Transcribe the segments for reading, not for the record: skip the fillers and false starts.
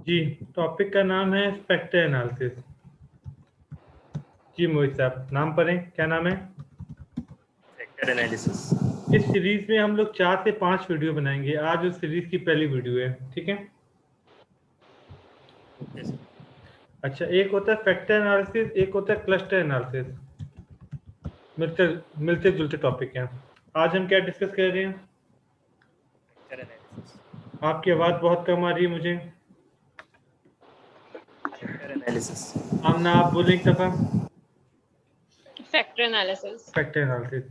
जी, topic का नाम है स्पेक्टर एनालिसिस। जी मोहित साहब, नाम पढ़ें, क्या नाम है? Factor analysis. इस सीरीज में हम लोग 4 से 5 वीडियो बनाएंगे। आज उस सीरीज की पहली वीडियो है, ठीक है? Okay sir. अच्छा, एक होता है फैक्टर एनालिसिस, एक होता है क्लस्टर एनालिसिस। मिलते मिलते जुलते टॉपिक हैं। आज हम क्या डिस्कस कर रहे हैं? Factor analysis. आपकी आवाज़ बहुत कम आ रही है मुझे। Factor analysis. आमना, आप बोलें एक दफ़ा। Factor analysis. Factor analysis.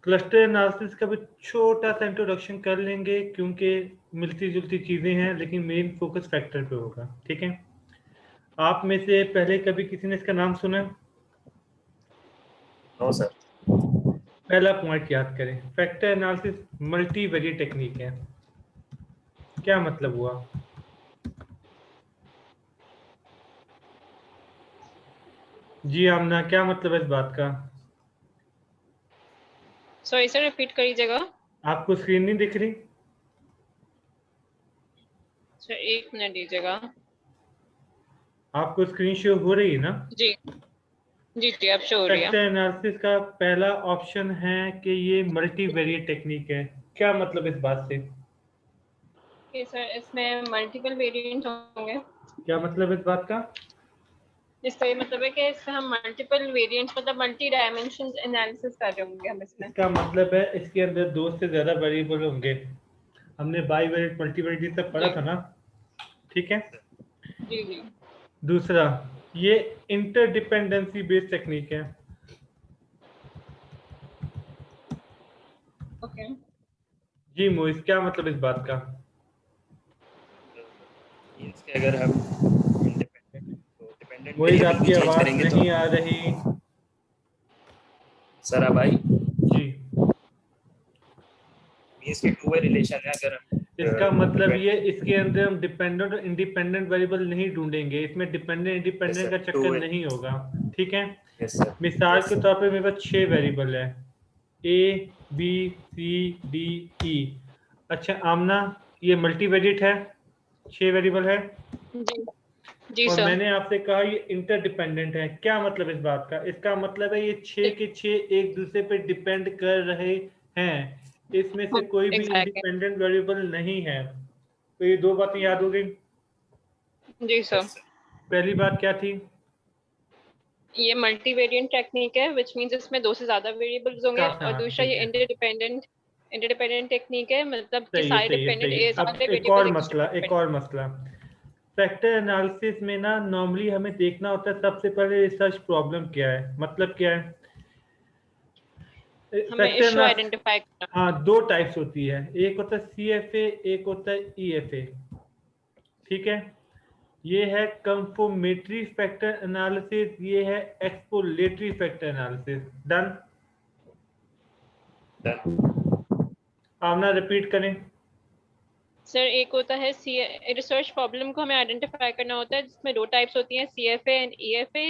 Cluster analysis का भी छोटा सा इंट्रोडक्शन कर लेंगे, क्योंकि मिलती जुलती चीज़ें हैं, लेकिन मेन फोकस फैक्टर पे होगा, ठीक है? आप में से पहले कभी किसी ने इसका नाम सुना? No sir. पहला पॉइंट याद करें, फैक्टर एनालिसिस मल्टीवेरिएट टेक्निक है। क्या मतलब हुआ? जी आमना, क्या मतलब है इस बात का? सॉरी सर, रिपीट करिएगा। आपको स्क्रीन नहीं दिख रही? सर 1 मिनट दीजिएगा। आपको स्क्रीन शो हो रही है ना? जी जी जी, अब शो हो रही है। फैक्टर एनालिसिस का पहला ऑप्शन है कि ये मल्टीवेरिएट टेक्निक है। क्या मतलब इस बात से? कि सर इसमें मल्टीपल वेरिएंट होंगे। क्या मतलब इस बात का? इसका ये मतलब है कि इसमें हम मल्टीपल वेरिएंट्स मतलब मल्टी डायमेंशन एनालिसिस कर रहे होंगे हम इसमें। इसका मतलब है इसके अंदर 2 से ज्यादा वेरिएबल होंगे। हमने बाईवेरिएट मल्टीवेरिएट ये सब पढ़ा जी था ना, ठीक है? जी जी। दूसरा, ये इंटरडिपेंडेंसी बेस्ड टेक्निक है। ओके। जी मोइस, क्या मतलब इस बात का? मींस कि अगर हम इंडिपेंडेंट तो डिपेंडेंट मोइस, वेरिएबल भी आपकी चेंज आवाज करेंगे तो नहीं आ रही। सर अब आई। जी, मींस कि टू वे रिलेशन है। अगर इसका मतलब ये, डिपेंड। इसके अंदर हम डिपेंडेंट और इंडिपेंडेंट वेरिएबल नहीं ढूंढेंगे। इसमें डिपेंडेंट यस इंडिपेंडेंट सर, का टू चक्कर वे। नहीं होगा, ठीक है? Yes sir. मिसाल यस के सर। तौर पे मेरे पास 6 वेरिएबल है, A B C D E. अच्छा आमना, ये मल्टीवेरिएट है, 6 वेरिएबल है, जी जी और सर। मैंने आपसे कहा ये इंटरडिपेंडेंट है। क्या मतलब इस बात का? इसका मतलब है ये 6 के 6 एक दूसरे पे डिपेंड कर रहे हैं। इसमें से कोई भी एग्जैक्टली। इंडिपेंडेंट वेरिएबल नहीं है। तो ये 2 बातें याद हो गई। जी सर। Yes sir. पहली बात क्या थी? ये मल्टी वेरिएंट टेक्निक है, विच मींस इसमें 2 से ज्यादा वेरिएबल्स होंगे। और हाँ दूसरा ठीक ये है, इंटरडिपेंडेंट टेक्निक है, मतलब कि सही है सारे सही है डिपेंडेंट सही है। अब सारे एक और वेरिएबल मसला, एक और मसला। फैक्टर एनालिसिस में ना नॉर्मली हमें देखना होता है सबसे पहले रिसर्च प्रॉब्लम क्या है, मतलब क्या है। हमें फैक्टर इशू एनालिसिस, आइडेंटिफाई करना। हाँ, 2 टाइप्स होती है। एक होता है CFA, एक होता है EFA, ठीक है? ये है कंफर्मेटरी फैक्टर एनालिसिस, ये है exploratory factor analysis. Done? Done. Amna, repeat करें। सर एक होता है रिसर्च प्रॉब्लम को हमें आइडेंटिफाई करना होता है, जिसमें 2 टाइप्स होती हैं, CFA and EFA।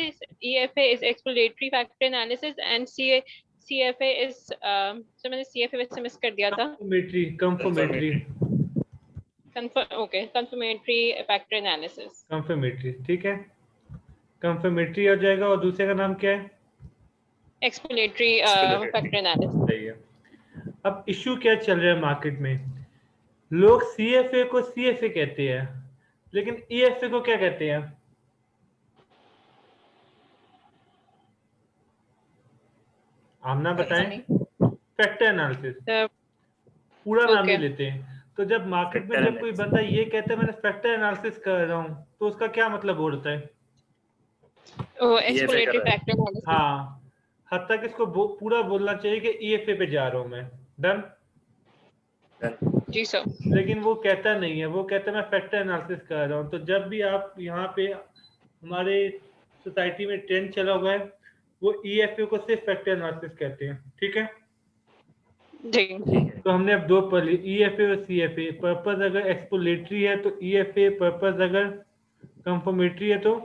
EFA is exploratory factor analysis and CFA is sir मैंने CFA वैसे मिस कर दिया था। Confirmatory, confirmatory, confirmatory. Okay, confirmatory factor analysis. Confirmatory, ठीक है? कंफर्मेटरी हो जाएगा, और दूसरे का नाम क्या है? Exploratory exploratory. Factor analysis. सही है। अब इश्यू क्या चल रहा है मार्केट में? लोग CFA को CFA कहते हैं, लेकिन EFA को क्या कहते हैं? आमना बताएं। फैक्टर एनालिसिस, पूरा नाम ओके। नहीं लेते हैं। तो जब मार्केट में फैक्टर जब कोई बंदा एनालिसिस। ये कहता है मैंने फैक्टर एनालिसिस कर रहा हूं, तो उसका क्या मतलब होता है? EFA कर एक्सप्लोरेटरी रहा है। Factor analysis. हाँ, हद तक इसको पूरा बोलना चाहिए कि EFA पे जा रहा हूं मैं। डन? डन। जी सर। लेकिन वो कहता नहीं है, वो कहता है मैं फैक्टर एनालिसिस कर रहा हूँ। तो जब भी आप यहाँ पे, हमारे सोसाइटी में ट्रेंड चला हुआ है, वो EFA को सिर्फ फैक्टर एनालिसिस कहते हैं, ठीक है? जी ठीक है। तो हमने अब 2 पढ़ ली, EFA और CFA। पर्पस अगर एक्सप्लोरेटरी है तो EFA, पर्पस अगर कंफर्मेटरी है तो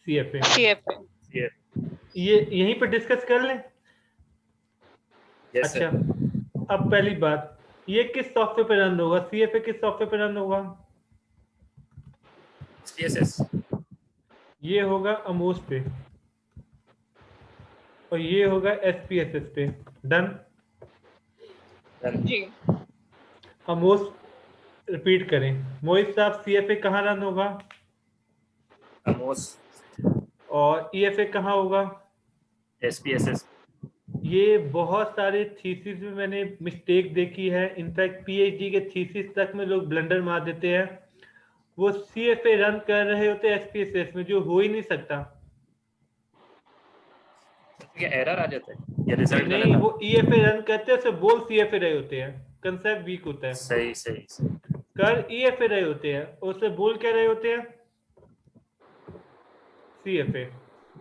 CFA। CFA। ये यहीं पर डिस्कस कर लें। यस अच्छा, सर। अब पहली बात, ये किस सॉफ्टवेयर पे रन होगा? CFA किस सॉफ्टवेयर पे रन होगा? SPSS. ये होगा अमोस पे और ये होगा SPSS पे। डन। Done. जी अमोस रिपीट करें। मोहित साहब CFA कहाँ रन होगा Amos. और EFA कहाँ होगा? SPSS. ये बहुत सारे थीसिस में मैंने मिस्टेक देखी है। इनफैक्ट PhD के थीसिस तक में लोग ब्लंडर मार देते हैं। वो CFA रन कर रहे होते हैं SPSS में, जो हो ही नहीं सकता। क्या एरर आ जाता है या रिजल्ट नहीं, गलत वो आता EFA रन करते हैं, उसे बोल CFA रहे होते हैं। कंसेप्ट वीक होता है। है? सही सही सही. कर EFA रहे होते हैं, उसे बोल क्या रहे होते हैं? CFA।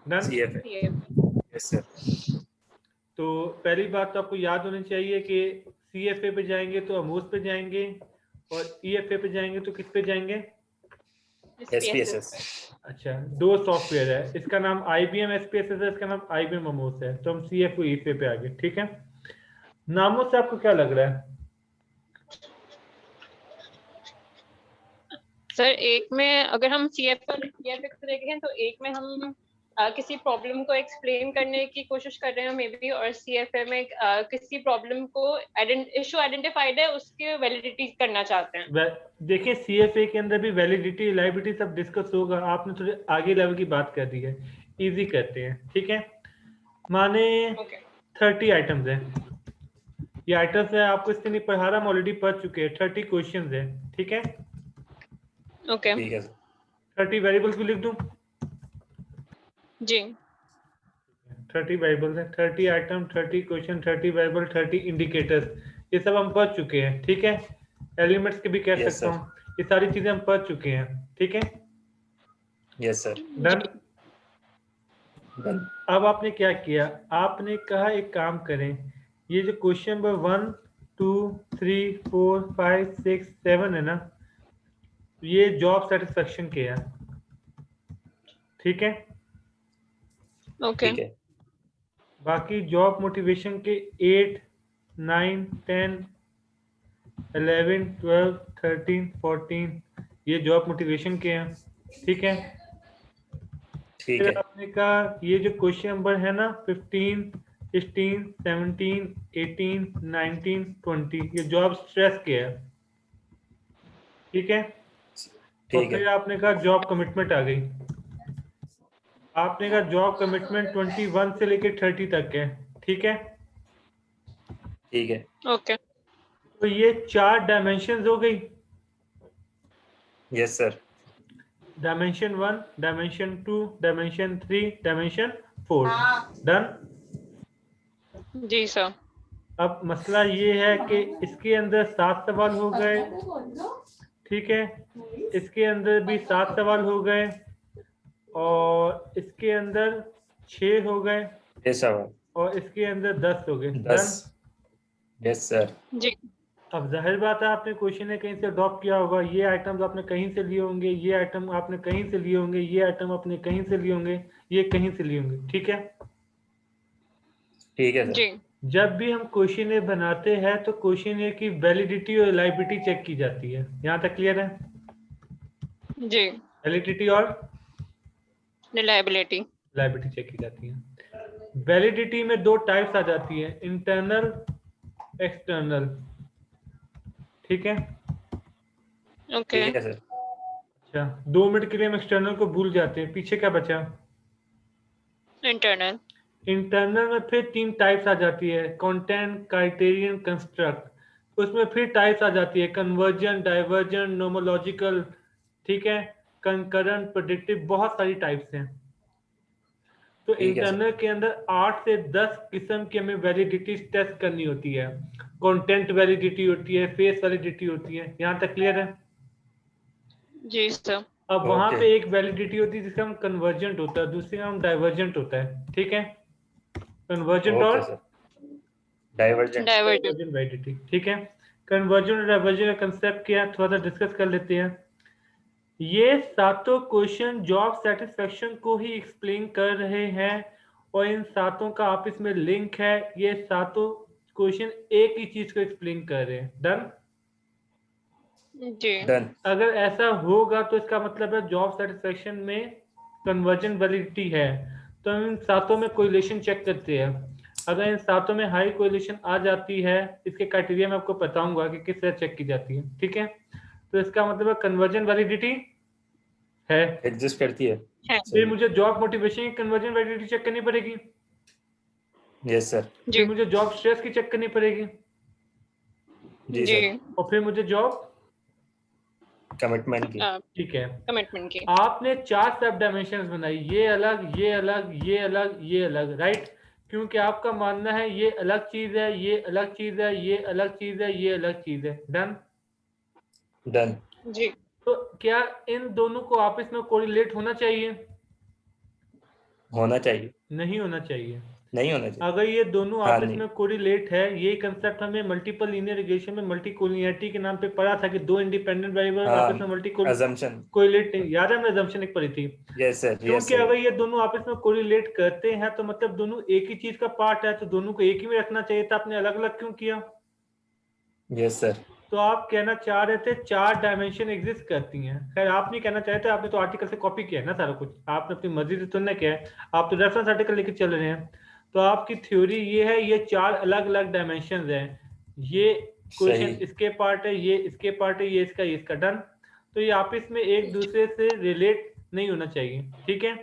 डन। CFA. ये Yes sir. तो पहली बात तो आपको याद होनी चाहिए कि CFA पे जाएंगे तो अमोस पे जाएंगे और EFA पे जाएंगे तो किस पे जाएंगे? SPSS. अच्छा, दो सॉफ्टवेयर है, इसका नाम IBM SPSS है, इसका नाम IBM अमोस है। तो हम CFA EFA पे आ गए। ठीक है, नामों से आपको क्या लग रहा है? सर एक में अगर हम CFA और EFA को देखें तो एक में हम किसी प्रॉब्लम को एक्सप्लेन करने की कोशिश कर रहे हैं मे बी, और CFA में किसी प्रॉब्लम को इशू आइडेंटिफाइड है उसके वैलिडिटी करना चाहते हैं। देखिए, CFA के अंदर भी वैलिडिटी रिलायबिलिटी सब डिस्कस होगा। आपने थोड़े आगे लेवल की बात कर दी है, इजी करते हैं। ठीक है, माने ओके 30 आइटम्स हैं। ये आइटम्स है, आपको इससे नहीं पढ़ा रहा, हम ऑलरेडी पढ़ चुके हैं। 30 क्वेश्चंस है। ठीक है, ओके ठीक है सर. 30 वेरिएबल्स भी लिख दूं? जी 30 वेरिएबल्स है, 30 आइटम, 30 क्वेश्चन, 30 वेरिएबल, 30 इंडिकेटर्स, ये सब हम पढ़ चुके हैं। ठीक है, एलिमेंट्स के भी कह Yes, सकता sir. हूँ, ये सारी चीजें हम पढ़ चुके हैं। ठीक है, Yes sir. डन। Done. अब आपने क्या किया? आपने कहा एक काम करें, ये जो क्वेश्चन नंबर 1 2 3 4 5 6 7 है ना, ये जॉब सेटिस्फेक्शन के है। ठीक है, ओके ठीक है. बाकी जॉब मोटिवेशन के 8 9 10 11 12 13 14 ये जॉब मोटिवेशन के हैं। ठीक है, ठीक फिर है. आपने कहा ये जो क्वेश्चन नंबर है ना 15 16 17 18 19 20 ये जॉब स्ट्रेस के है। ठीक है, और ठीक फिर है. आपने कहा जॉब कमिटमेंट आ गई। आपने कहा जॉब कमिटमेंट 21 से लेकर 30 तक है। ठीक है, ठीक है. ओके तो ये 4 डायमेंशन हो गई। Yes sir. Dimension 1, dimension 2, dimension 3, dimension 4। Done. जी सर अब मसला ये है कि इसके अंदर 7 सवाल हो गए। ठीक है, इसके अंदर भी 7 सवाल हो गए और इसके अंदर 6 हो गए Yes sir. और इसके अंदर 10 हो गए। 10. डन। Yes sir. जी अब जाहिर बात है आपने क्वेश्चन ने कहीं से ड्रॉप किया होगा। ये आइटम आपने कहीं से लिए होंगे, ये आइटम आपने कहीं से लिए होंगे, ये आइटम आपने कहीं से लिए होंगे, ये कहीं से लिए होंगे। ठीक है, ठीक है सर. जी जब भी हम क्वेश्चन बनाते हैं तो क्वेश्चन की वैलिडिटी और रिलायबिलिटी चेक की जाती है। यहाँ तक क्लियर है? जी वैलिडिटी और रिलायबिलिटी रिलायबिलिटी चेक की जाती है। वैलिडिटी में 2 टाइप्स आ जाती है, इंटरनल, एक्सटर्नल। ठीक है, ओके ठीक है सर. अच्छा 2 मिनट के लिए हम एक्सटर्नल को भूल जाते हैं। पीछे क्या बचा? इंटरनल इंटरनल में फिर 3 टाइप्स आ जाती है, कंटेंट, क्राइटेरियन, कंस्ट्रक्ट। उसमें फिर टाइप्स आ जाती है, कन्वर्जन, डाइवर्जन, नोमोलॉजिकल। ठीक है, कंकरेंट, प्रेडिक्टिव, बहुत सारी टाइप्स हैं। तो ठीक है सर. इंटरनल के अंदर 8 से 10 किस्म की हमें वैलिडिटी टेस्ट करनी होती है। कंटेंट वैलिडिटी होती है, फेस वैलिडिटी होती है। यहाँ तक क्लियर है? जी सर अब वहां Okay. पे एक वैलिडिटी होती है जिसका हम कन्वर्जेंट होता है, दूसरे का हम डाइवर्जेंट होता है। ठीक है, कन्वर्जेंट और Okay sir. Divergent. Diversion divergent validity. ठीक है, कन्वर्जन और डाइवर्जन का कंसेप्ट क्या है थोड़ा सा डिस्कस कर लेते हैं। ये सातों क्वेश्चन जॉब सेटिस्फेक्शन को ही एक्सप्लेन कर रहे हैं और इन सातों का आपस में लिंक है। ये सातों क्वेश्चन एक ही चीज को एक्सप्लेन कर रहे हैं। डन। जी डन। अगर ऐसा होगा तो इसका मतलब है जॉब सेटिस्फेक्शन में कन्वर्जन वैलिडिटी है। तो हम इन सातों में कोरिलेशन चेक करते हैं। अगर इन सातों में हाई कोरिलेशन आ जाती है, इसके क्राइटेरिया मैं आपको बताऊंगा कि किस तरह चेक की जाती है, ठीक है। तो इसका मतलब है कन्वर्जन वैलिडिटी है। एग्जिस्ट करती है। है। फिर मुझे जॉब मोटिवेशन की कन्वर्जन वैलिडिटी चेक करनी पड़ेगी। Yes sir. जी फिर मुझे जॉब स्ट्रेस की चेक करनी पड़ेगी। जी जी सर। और फिर मुझे जॉब, कमिटमेंट की। ठीक है। कमिटमेंट की। आपने 4 सब डायमेंशंस बनाई, ये अलग, ये अलग, ये अलग, ये अलग, राइट। क्योंकि आपका मानना है ये अलग चीज है, ये अलग चीज है, ये अलग चीज है, ये अलग चीज है। डन। डन। जी तो क्या इन दोनों को आपस में कोरिलेट होना चाहिए? होना चाहिए। नहीं होना चाहिए। नहीं होना चाहिए। अगर ये दोनों हाँ आपस नहीं। में कोरिलेट है, ये कंसेप्ट हमें मल्टीपल लीनियर रिग्रेशन में मल्टी कोलिनियरिटी के नाम पे पढ़ा था कि दो इंडिपेंडेंट वेरिएबल आपस में हाँ मल्टी अजम्पशन। कोरिलेट नहीं, याद है हमने assumption एक पढ़ी थी। Yes sir. यस क्योंकि सर। अगर ये दोनों आपस में कोरिलेट करते हैं तो मतलब दोनों एक ही चीज का पार्ट है, तो दोनों को एक ही में रखना चाहिए था, आपने अलग अलग क्यों किया? Yes sir. तो आप कहना चाह रहे थे 4 डायमेंशन एग्जिस्ट करती हैं। खैर आप नहीं कहना चाहते, आपने तो आर्टिकल से कॉपी किया है ना सारा कुछ, आपने अपनी मर्जी से तो नहीं किया है, आप तो रेफरेंस आर्टिकल लेके चल रहे हैं। तो आपकी थ्योरी ये है, ये 4 अलग अलग डायमेंशन हैं, ये क्वेश्चन सही। इसके पार्ट है, ये इसके पार्ट है, ये इसका डन। तो ये आपस में एक दूसरे से रिलेट नहीं होना चाहिए, ठीक है।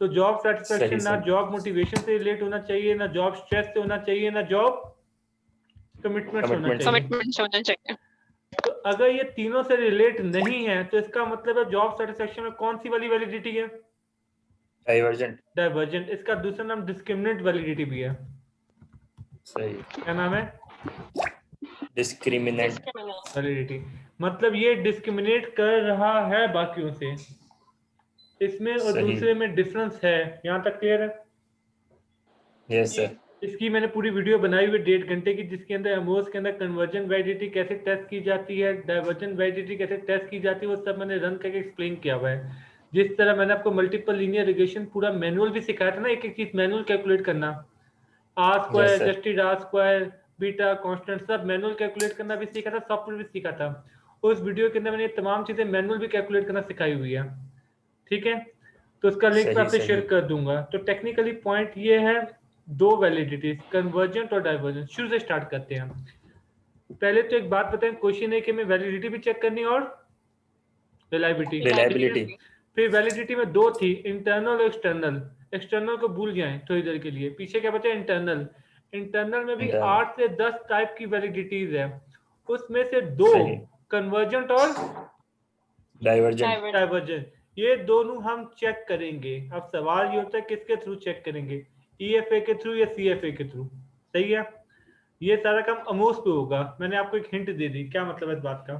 तो जॉब सेटिस्फेक्शन सही ना सर। जॉब मोटिवेशन से रिलेट होना चाहिए, ना जॉब स्ट्रेस से होना चाहिए, ना जॉब कमिटमेंट से होना कमिटमेंट। चाहिए। कमिटमेंट होना चाहिए। तो अगर ये तीनों से रिलेट नहीं है तो इसका मतलब है जॉब सेटिस्फेक्शन में कौन सी वाली वैलिडिटी है? डाइवर्जेंट। डाइवर्जेंट। इसका दूसरा नाम डिस्क्रिमिनेंट वैलिडिटी भी है। सही। क्या नाम है? डिस्क्रिमिनेंट। वैलिडिटी। मतलब ये डिस्क्रिमिनेट कर रहा है बाकियों से, इसमें और सही। दूसरे में डिफरेंस है। यहाँ तक क्लियर है? Yes sir. इसकी मैंने पूरी वीडियो बनाई हुई 1.5 घंटे की, जिसके अंदर एमओएस के अंदर कन्वर्जन वैलिडिटी कैसे टेस्ट की जाती है, डाइवर्जन वैलिडिटी कैसे टेस्ट की जाती है, वो सब मैंने रन करके एक्सप्लेन किया हुआ है। जिस तरह मैंने आपको मल्टीपल लीनियर रिग्रेशन पूरा मैनुअल भी सिखाया था ना, एक एक चीज मैनुअल कैलकुलेट करना, R square, yes sir. Adjusted R square, beta constant, सब मैनुअल कैलकुलेट करना भी सीखा था, सॉफ्टवेयर भी सीखा था। उस वीडियो के अंदर मैंने ये तमाम चीजें मैनुअल भी कैलकुलेट करना सिखाई हुई है, ठीक है। तो उसका लिंक मैं सही आपसे शेयर सही। कर दूंगा। तो टेक्निकली पॉइंट ये है, दो वैलिडिटीज कन्वर्जेंट और डाइवर्जेंट। शुरू से स्टार्ट करते हैं। पहले तो एक बात बताएं, क्वेश्चन है कि हमें वैलिडिटी भी चेक करनी और रिलायबिलिटी, ठीक है। रिलायबिलिटी। फिर वैलिडिटी में दो थी, इंटरनल और एक्सटर्नल। एक्सटर्नल को भूल जाएं थोड़ी देर के लिए, पीछे क्या बचा? इंटरनल। इंटरनल में भी इंटरनल। 8 से 10 टाइप की वैलिडिटीज है, उसमें से दो सही। कन्वर्जेंट और डाइवर्जेंट। डाइवर्जेंट, ये दोनों हम चेक करेंगे। अब सवाल ये होता है किसके थ्रू चेक करेंगे, ईएफए के थ्रू या सीएफए के थ्रू, सही है। ये सारा काम अमोस पे होगा, मैंने आपको एक हिंट दे दी, क्या मतलब है इस बात का?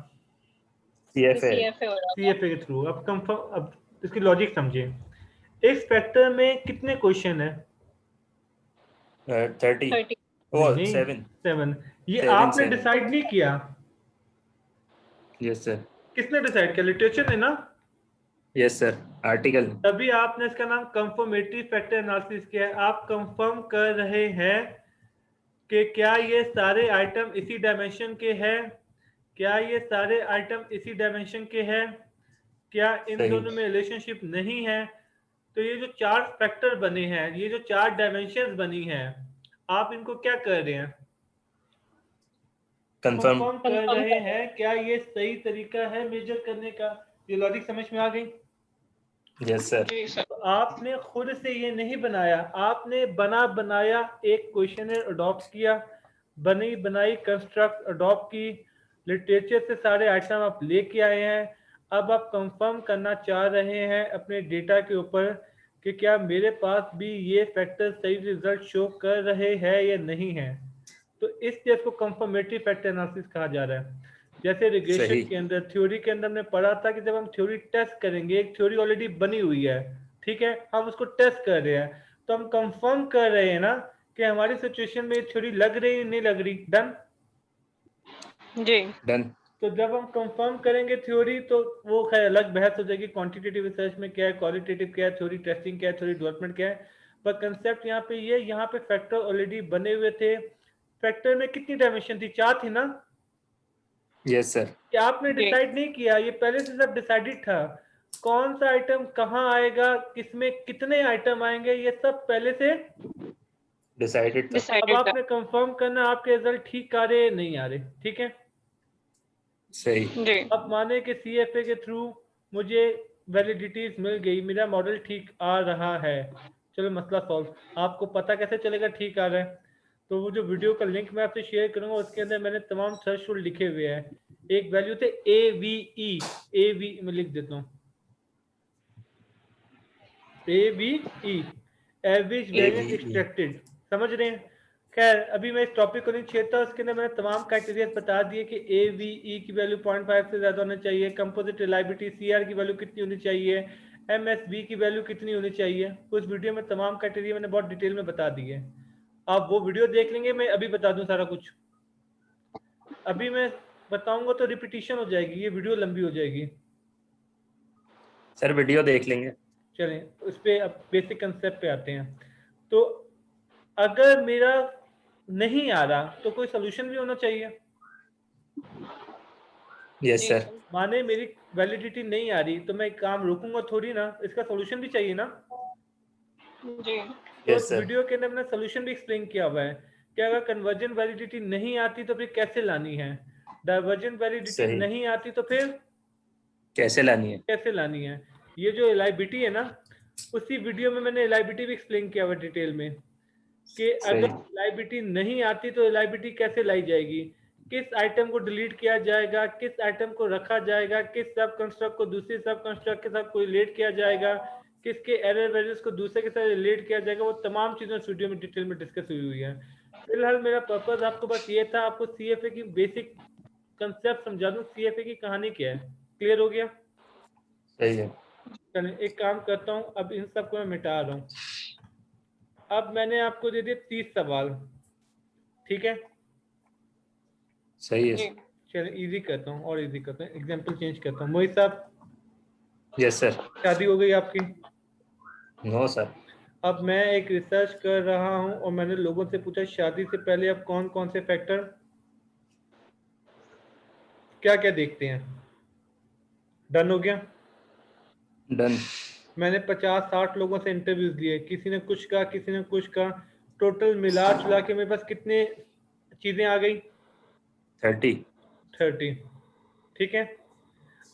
सीएफए। सीएफए हो रहा था। सीएफए के थ्रू। अब कंफर्म, अब इसकी लॉजिक समझिए। इस फैक्टर में कितने क्वेश्चन है? 30। थर्टी। वो नहीं, 7। 7। ये 7 आपने 7। डिसाइड नहीं किया। Yes sir. किसने डिसाइड किया? लिटरेचर ने ना। Yes sir. आर्टिकल। तभी आपने इसका नाम कंफर्मेटरी फैक्टर एनालिसिस किया है। आप कंफर्म कर रहे हैं कि क्या ये सारे आइटम इसी डायमेंशन के हैं, क्या ये सारे आइटम इसी डायमेंशन के हैं, क्या इन सही। दोनों में रिलेशनशिप नहीं है। तो ये जो 4 फैक्टर बने हैं, ये जो 4 डायमेंशंस बनी हैं, आप इनको क्या कर रहे हैं? कंफर्म। कंफर्म कर कंफर्म रहे कर रहे हैं क्या ये सही तरीका है मेजर करने का। ये लॉजिक समझ में आ गई? Yes sir. जी सर। तो आपने खुद से ये नहीं बनाया, आपने बना बनाया एक क्वेश्चन अडॉप्ट किया, बनी बनाई कंस्ट्रक्ट अडॉप्ट की, लिटरेचर से सारे आइटम आप लेके आए हैं। अब आप कंफर्म करना चाह रहे हैं अपने डेटा के ऊपर कि क्या मेरे पास भी ये फैक्टर सही रिजल्ट शो कर रहे हैं या नहीं है। तो इस चीज को कंफर्मेटरी फैक्टर एनालिसिस कहा जा रहा है। जैसे रिग्रेशन सही। के अंदर, थ्योरी के अंदर हमने पढ़ा था कि जब हम थ्योरी टेस्ट करेंगे, एक थ्योरी ऑलरेडी बनी हुई है, ठीक है, हम उसको टेस्ट कर रहे हैं, तो हम कंफर्म कर रहे हैं ना कि हमारी सिचुएशन में थ्योरी लग रही नहीं लग रही। डन। जी डन। तो जब हम कंफर्म करेंगे थ्योरी, तो वो खैर अलग बहस हो जाएगी, क्वांटिटेटिव रिसर्च में क्या है, क्वालिटेटिव क्या है, थ्योरी टेस्टिंग क्या है, थ्योरी डेवलपमेंट क्या है। पर कंसेप्ट यहाँ पे ये, यहाँ पे फैक्टर ऑलरेडी बने हुए थे। फैक्टर में कितनी डायमेंशन थी? 4 थी ना। Yes sir. कि आपने जी। डिसाइड नहीं किया, ये पहले से सब डिसाइडेड था, कौन सा आइटम कहाँ आएगा, किसमें कितने आइटम आएंगे, ये सब पहले से। डिसाइडेड था। अब डिसाइडेड था। आपने कंफर्म करना आपके रिजल्ट ठीक आ रहे नहीं आ रहे, ठीक है। सही। जी। अब माने कि CFA के थ्रू मुझे वैलिडिटीज मिल गई, मेरा मॉडल ठीक आ रहा है, चलो मसला सॉल्व। आपको पता कैसे चलेगा ठीक आ रहा है? तो वो जो वीडियो का लिंक मैं आपसे शेयर करूंगा, उसके अंदर मैंने तमाम थ्रेशोल्ड लिखे हुए हैं। एक वैल्यू थे AVE, AV में लिख देता हूँ, AVE, एवरेज वेरिएंस एक्सट्रैक्टेड, समझ रहे हैं। खैर अभी मैं इस टॉपिक को नहीं छेड़ता, उसके अंदर मैंने तमाम क्राइटेरिया बता दिए कि AVE की वैल्यू 0.5 से ज्यादा होना चाहिए, कंपोजिट रिलायबिलिटी CR की वैल्यू कितनी होनी चाहिए, MSV की वैल्यू कितनी होनी चाहिए। उस वीडियो में तमाम क्राइटेरिया मैंने बहुत डिटेल में बता दिए। आप वो वीडियो देख लेंगे, मैं अभी बता दूं सारा कुछ। अभी मैं बताऊंगा तो रिपीटिशन हो जाएगी, ये वीडियो लंबी हो जाएगी। सर वीडियो देख लेंगे। चलें उस पर अब बेसिक कंसेप्ट पे आते हैं। तो अगर मेरा नहीं आ रहा तो कोई सोल्यूशन भी होना चाहिए। यस जी सर। सर। माने मेरी वैलिडिटी नहीं आ रही तो मैं काम रोकूंगा थोड़ी ना, इसका सोल्यूशन भी चाहिए ना। जी। तो यस उस सर। वीडियो के अंदर मैंने सोल्यूशन भी एक्सप्लेन किया हुआ है कि अगर कन्वर्जन वैलिडिटी नहीं आती तो फिर कैसे लानी है, डाइवर्जन वैलिडिटी सही। नहीं आती तो फिर कैसे लानी है? कैसे लानी है। ये जो एलिबिलिटी है ना, उसी वीडियो में मैंने एलिबिलिटी भी एक्सप्लेन किया हुआ डिटेल में कि अगर सही। एलिबिलिटी नहीं आती तो एलिबिलिटी कैसे लाई जाएगी, किस आइटम को डिलीट किया जाएगा, किस आइटम को रखा जाएगा, किस सब कंस्ट्रक्ट को दूसरे सब कंस्ट्रक्ट के साथ रिलेट किया जाएगा, किसके एरर वैल्यूज को दूसरे के साथ रिलेट किया जाएगा। वो तमाम चीजें इस वीडियो में डिटेल में डिस्कस हुई है। फिलहाल मेरा पर्पज आपको बस ये था, आपको CFA की बेसिक कंसेप्ट समझा दूं, CFA की कहानी क्या है। क्लियर हो गया? सही है। चलें एक काम करता हूँ, अब इन सबको मैं मिटा रहा हूँ। अब मैंने आपको दे दिए 30 सवाल, ठीक है। सही है। जी। चलिए इजी करता हूँ और इजी करता हूँ, एग्जाम्पल चेंज करता हूँ। मोहित साहब, यस सर। शादी हो गई आपकी? No sir. अब मैं एक रिसर्च कर रहा हूँ और मैंने लोगों से पूछा शादी से पहले आप कौन कौन से फैक्टर क्या क्या देखते हैं। डन हो गया? डन। मैंने 50-60 लोगों से इंटरव्यूज लिए, किसी ने कुछ कहा किसी ने कुछ कहा, टोटल मिला जुला के मेरे पास कितने चीजें आ गई? 30। 30, ठीक है।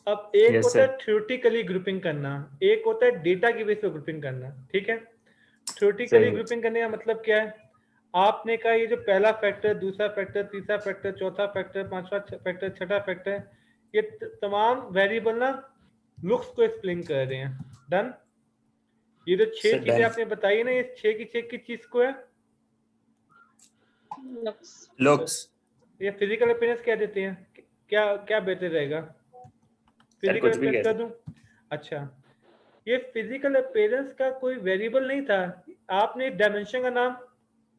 अब एक यस होता सर। है थ्योरेटिकली ग्रुपिंग करना, एक होता है डेटा की बेस पे ग्रुपिंग करना, ठीक है। थ्योरेटिकली सही है। ग्रुपिंग करने का मतलब क्या है? आपने कहा ये जो पहला फैक्टर, दूसरा फैक्टर, तीसरा फैक्टर, चौथा फैक्टर, पांचवा फैक्टर, छठा फैक्टर, ये तमाम वेरिएबल ना लुक्स को एक्सप्लेन कर रहे हैं। डन? ये जो 6 सर चीजें डन। आपने बताई है ना, ये 6 की 6 किस चीज को है? लुक्स। लुक्स। ये फिजिकल अपीयरेंस क्या देते हैं? क्या क्या बेहतर रहेगा? सर फिजिकल कुछ भी अपीयरेंस कह कर सकते। दूं? अच्छा, ये फिजिकल अपीयरेंस का कोई वेरिएबल नहीं था, आपने डायमेंशन का नाम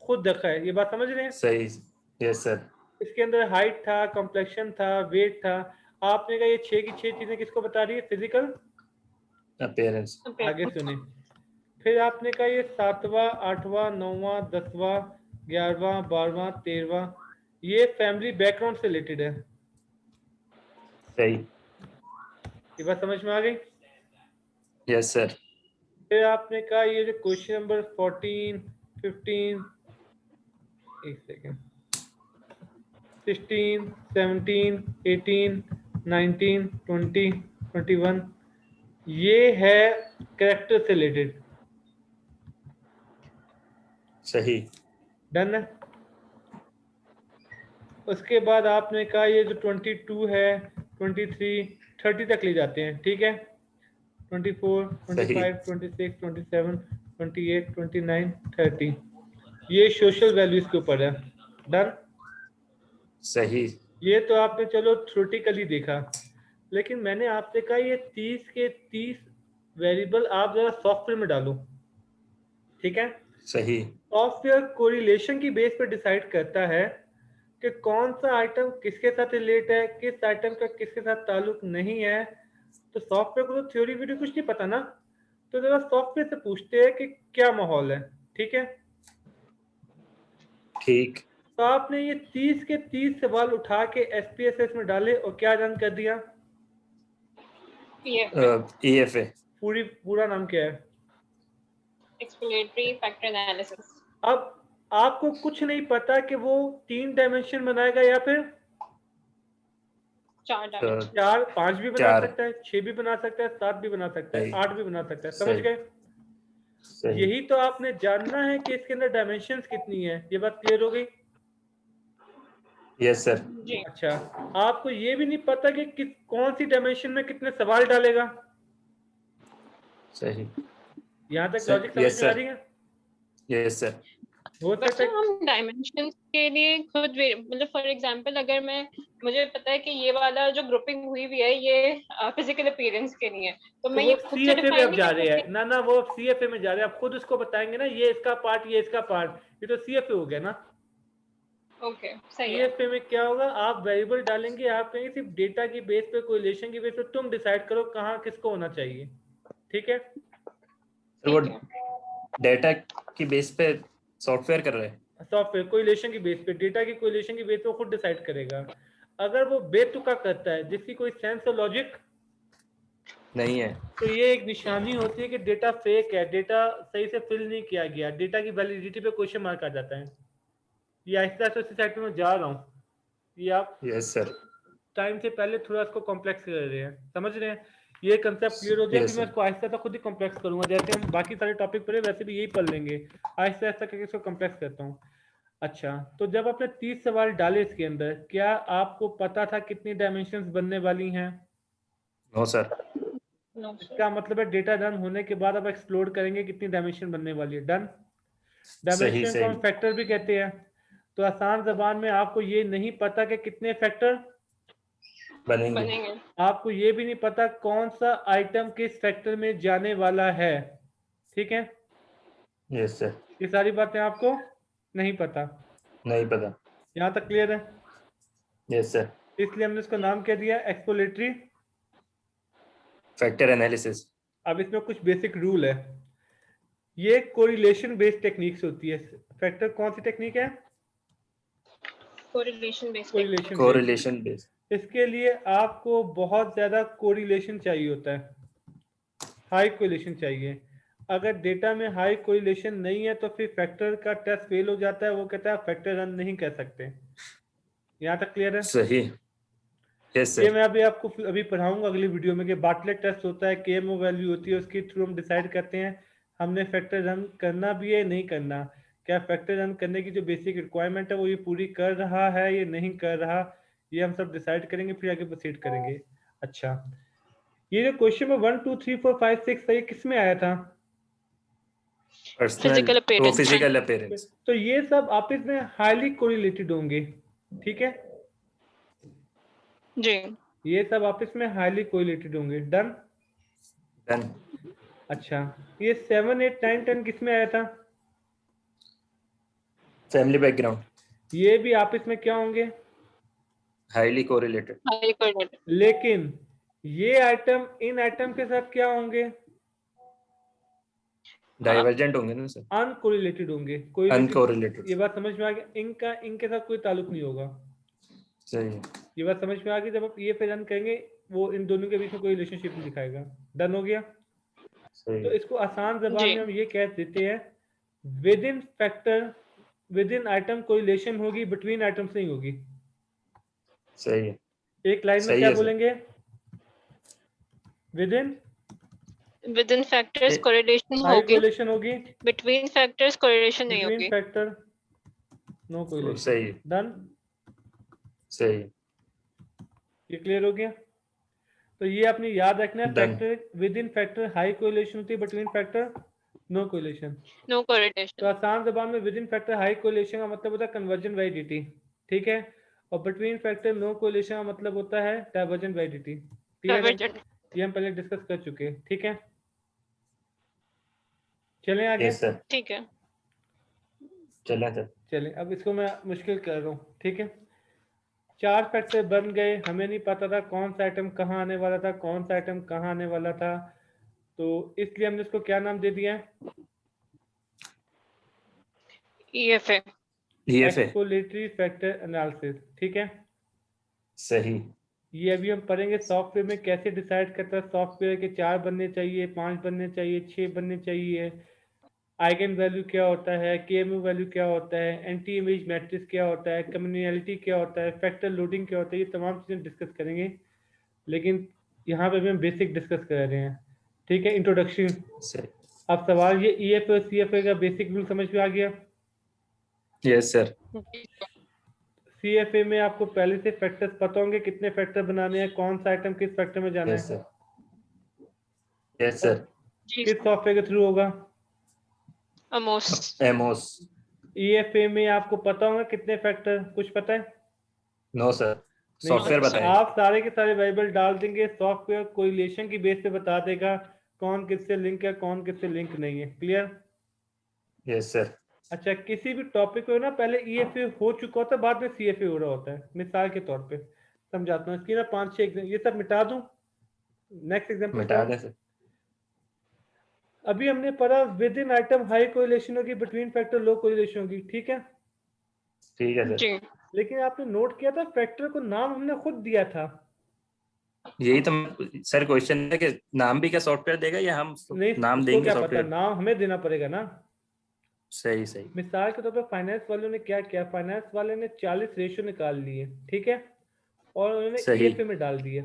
खुद रखा है, ये बात समझ रहे हैं। सही। Yes sir. इसके अंदर हाइट था, कॉम्प्लेक्शन था, वेट था। आपने कहा ये 6 की 6 चीजें किसको बता रही है? फिजिकल। अपीयरेंस। आगे सुने, फिर आपने कहा ये 7वां 8वां 9वां 10वां 11वां 12वां 13वां, ये फैमिली बैकग्राउंड से रिलेटेड है। सही। ये बात समझ में आ गई? Yes sir. फिर आपने कहा ये जो क्वेश्चन नंबर 14 15, एक सेकेंड, 16 17 18 19 20 21, ये है कैरेक्टर से रिलेटेड। सही। डन है? उसके बाद आपने कहा ये जो 22 है, 23 30 तक ले जाते हैं, ठीक है। 24 सही। 25 26 27 28 29 30, ये सोशल वैल्यूज के ऊपर है। डन? सही। ये तो आपने चलो थ्योरेटिकली देखा, लेकिन मैंने आपसे कहा ये 30 के 30 वेरिएबल आप जरा सॉफ्टवेयर में डालो, ठीक है। सही। सॉफ्टवेयर कोरिलेशन की बेस पे डिसाइड करता है कि कौन सा आइटम किसके साथ रिलेट है, किस आइटम का किसके साथ ताल्लुक नहीं है। तो सॉफ्टवेयर को तो थ्योरी वीडियो कुछ नहीं पता ना, तो जरा सॉफ्टवेयर से पूछते हैं कि क्या माहौल है, ठीक है। ठीक। तो आपने ये 30 के 30 सवाल उठा के SPSS में डाले और क्या रन कर दिया? EFA पूरा नाम क्या है? Explanatory factor analysis. अब आपको कुछ नहीं पता कि वो 3 डायमेंशन बनाएगा या फिर 4 डायमेंशन। 4, 5 भी बना 4 सकता है, 6 भी बना सकता है, 7 भी बना सकता है, सही 8 भी बना सकता है। समझ सही गए? सही यही तो आपने जानना है कि इसके अंदर डायमेंशंस कितनी है। ये बात क्लियर हो गई? यस सर जी। अच्छा, आपको ये भी नहीं पता कि कौन सी डायमेंशन में कितने सवाल डालेगा। सही यहाँ तक सर लॉजिक समझ यस में आ सर रही है? यस सर हो बट सकता सर है हम डायमेंशंस के लिए खुद मतलब फॉर एग्जांपल अगर मुझे पता है कि ये वाला जो ग्रुपिंग हुई हुई है ये फिजिकल अपीयरेंस के लिए है, तो तो मैं वो ये खुद से CFA में डिफाइन अब नहीं जा कर रहे हैं सकती। ना, वो CFA में जा रहे हैं। आप खुद उसको बताएंगे ना, ये इसका पार्ट, ये इसका पार्ट, ये तो CFA हो गया ना। ओके सही है। CFA में क्या होगा, आप वेरिएबल डालेंगे, आप कहेंगे सिर्फ डेटा की बेस पे, कोरिलेशन की बेस पे तुम डिसाइड करो कहाँ किसको होना चाहिए। ठीक है? सर वो ठीक है। डेटा की बेस पे सॉफ्टवेयर कर रहे हैं। सॉफ्टवेयर कोरिलेशन की बेस पे, डेटा की कोरिलेशन की बेस पे वो खुद डिसाइड करेगा। अगर वो बेतुका करता है जिसकी कोई सेंस और लॉजिक नहीं है तो ये एक निशानी होती है कि डेटा फेक है, डेटा सही से फिल नहीं किया गया, डेटा की वैलिडिटी पे क्वेश्चन मार्क आ जाता है। ये आहिस्ता आहिस्ता उसी साइड पे मैं जा रहा हूँ। ये आप यस सर टाइम से पहले थोड़ा इसको कॉम्प्लेक्स कर रहे हैं, समझ रहे हैं? ये कंसेप्ट क्लियर हो जाए फिर यस मैं सर इसको आहिस्ता आहिस्ता खुद ही कॉम्प्लेक्स करूंगा। जैसे हम बाकी सारे टॉपिक पढ़े वैसे भी यही पढ़ लेंगे, आहिस्ता आहिस्ता करके इसको कॉम्प्लेक्स करता हूँ। अच्छा, तो जब आपने 30 सवाल डाले इसके अंदर, क्या आपको पता था कितनी डायमेंशंस बनने वाली हैं? No sir no sir. इसका मतलब है डेटा डन होने के बाद आप एक्सप्लोर करेंगे कितनी डायमेंशन बनने वाली है। डन। सही डायमेंशन को सही हम फैक्टर भी कहते हैं। तो आसान जबान में आपको ये नहीं पता कि कितने फैक्टर बनेंगे। बनेंगे। आपको ये भी नहीं पता कौन सा आइटम किस फैक्टर में जाने वाला है। ठीक है? यस सर ये सारी बातें आपको नहीं पता। नहीं पता। यहाँ तक क्लियर है? यस सर इसलिए हमने इसको नाम क्या दिया? एक्सप्लोरेटरी। Factor analysis. अब इसमें कुछ बेसिक रूल है। ये कोरिलेशन बेस्ड टेक्निक्स होती है। फैक्टर कौन सी टेक्निक है? Correlation based technique. Correlation based. Correlation base. इसके लिए आपको बहुत ज्यादा कोरिलेशन चाहिए होता है, हाई कोरिलेशन चाहिए। अगर डेटा में हाई कोरिलेशन नहीं है तो फिर फैक्टर का टेस्ट फेल हो जाता है, वो कहता है फैक्टर रन नहीं कर सकते। यहाँ तक क्लियर है? सही यस ये सर मैं अभी आपको अभी पढ़ाऊंगा अगली वीडियो में कि बार्टलेट टेस्ट होता है, KMO वैल्यू होती है, उसके थ्रू हम डिसाइड करते हैं हमने फैक्टर रन करना भी है नहीं करना, क्या फैक्टर रन करने की जो बेसिक रिक्वायरमेंट है वो ये पूरी कर रहा है ये नहीं कर रहा, ये हम सब डिसाइड करेंगे फिर आगे प्रोसीड करेंगे। अच्छा, ये जो क्वेश्चन में 1 2 3 4 5 6 था, ये किस में आया था? पर्सनल फिजिकल वो अपीयरेंस। Physical appearance. तो ये सब आपस में हाईली कोरिलेटेड होंगे। ठीक है? जी। ये सब आपस में हाईली कोरिलेटेड होंगे। डन। डन। अच्छा, ये 7 8 9 10 किस में आया था? Family background. ये भी आपस में क्या होंगे? Highly correlated. High correlated. लेकिन ये आइटम इन आइटम के साथ क्या होंगे? डाइवर्जेंट होंगे ना सर। अनकोरिलेटेड होंगे। कोरिलेटेड। अनकोरिलेटेड। ये बात समझ में आ गई? इनका इनके साथ कोई ताल्लुक नहीं होगा। सही है। ये बात समझ में आ गई? जब आप ये पे रन करेंगे वो इन दोनों के बीच में कोई रिलेशनशिप नहीं दिखाएगा। डन हो गया? सही तो है। इसको आसान जबान जी। में हम ये कह देते हैं, with in factor with in item correlation होगी, बिटवीन आइटम्स नहीं होगी। सही है। एक लाइन में सही क्या है सर। बोलेंगे? Within within factors correlation high होगी, कोरिलेशन होगी, बिटवीन फैक्टर्स कोरिलेशन नहीं बिटवीन होगी। Factor no correlation. सही है। डन। सही है। ये क्लियर हो गया? तो ये आपने याद रखना है, done. Factor within factor high correlation होती है, between factor no correlation. No तो कोरिलेशन। आसान जबान में within factor high correlation का मतलब होता है कन्वर्जन वैलिडिटी। ठीक है? और बिटवीन फैक्टर नो कोरिलेशन का मतलब होता है डाइवर्जेंट वैलिडिटी। क्लियर है? डाइवर्जेंट। ये हम पहले डिस्कस कर चुके हैं। ठीक है, चलें आगे। Yes sir. ठीक है। चलें सर। चलें, अब इसको मैं मुश्किल कर रहा हूँ। ठीक है? 4 फैक्टर बन गए, हमें नहीं पता था कौन सा आइटम कहाँ आने वाला था, कौन सा आइटम कहाँ आने वाला था, तो इसलिए हमने इसको क्या नाम दे दिया है? EFA। EFA exploratory factor analysis, ठीक है। सही। ये अभी हम पढ़ेंगे सॉफ्टवेयर में कैसे डिसाइड करता है सॉफ्टवेयर के 4 बनने चाहिए, 5 बनने चाहिए, 6 बनने चाहिए, आइगन वैल्यू क्या होता है, केएमयू वैल्यू क्या होता है, एंटी इमेज मैट्रिक्स क्या होता है, कम्युनिटी क्या होता है, फैक्टर लोडिंग क्या होता है, ये तमाम चीज़ें डिस्कस करेंगे। लेकिन यहाँ पे भी हम बेसिक डिस्कस कर रहे हैं, ठीक है, इंट्रोडक्शन। सही। अब सवाल ये EFA और CFA का बेसिक रूल समझ में आ गया। Yes sir. CFA में आपको पहले से फैक्टर्स पता होंगे, कितने फैक्टर बनाने हैं, कौन सा आइटम किस फैक्टर में जाना यस है, सर। Yes sir. जी किस सॉफ्टवेयर के थ्रू होगा। अमोस। एमोस। EFA में आपको पता होगा कितने फैक्टर, कुछ पता है नो सर, नहीं। सॉफ्टवेयर बताएं। आप सारे के सारे वेरिएबल डाल देंगे, सॉफ्टवेयर कोरिलेशन की बेस पे बता देगा कौन किससे लिंक है, कौन किससे लिंक नहीं है। क्लियर। Yes sir. अच्छा, किसी भी टॉपिक को ना पहले EFA हो चुका होता है, बाद में CFA हो रहा होता है। मिसाल के तौर पे समझाता हूँ, इसकी ना 5-6 ये सब मिटा दूं, नेक्स्ट एग्जांपल मिटा क्या। दें सर। अभी हमने पढ़ा with in item high correlation होगी, बिटवीन फैक्टर लो कोरिलेशन होगी, ठीक है। ठीक है सर। जी लेकिन आपने नोट किया था फैक्टर को नाम हमने खुद दिया था। यही तो सर क्वेश्चन है कि नाम भी क्या सॉफ्टवेयर देगा या हम नहीं, नाम उसको देंगे क्या पता, सॉफ्टवेयर। नाम हमें देना पड़ेगा ना। सही सही। मिसाल के तौर पर फाइनेंस वालों ने क्या किया, फाइनेंस वाले ने 40 रेशियो निकाल लिए, ठीक है, और उन्होंने सही EFA में डाल दिए।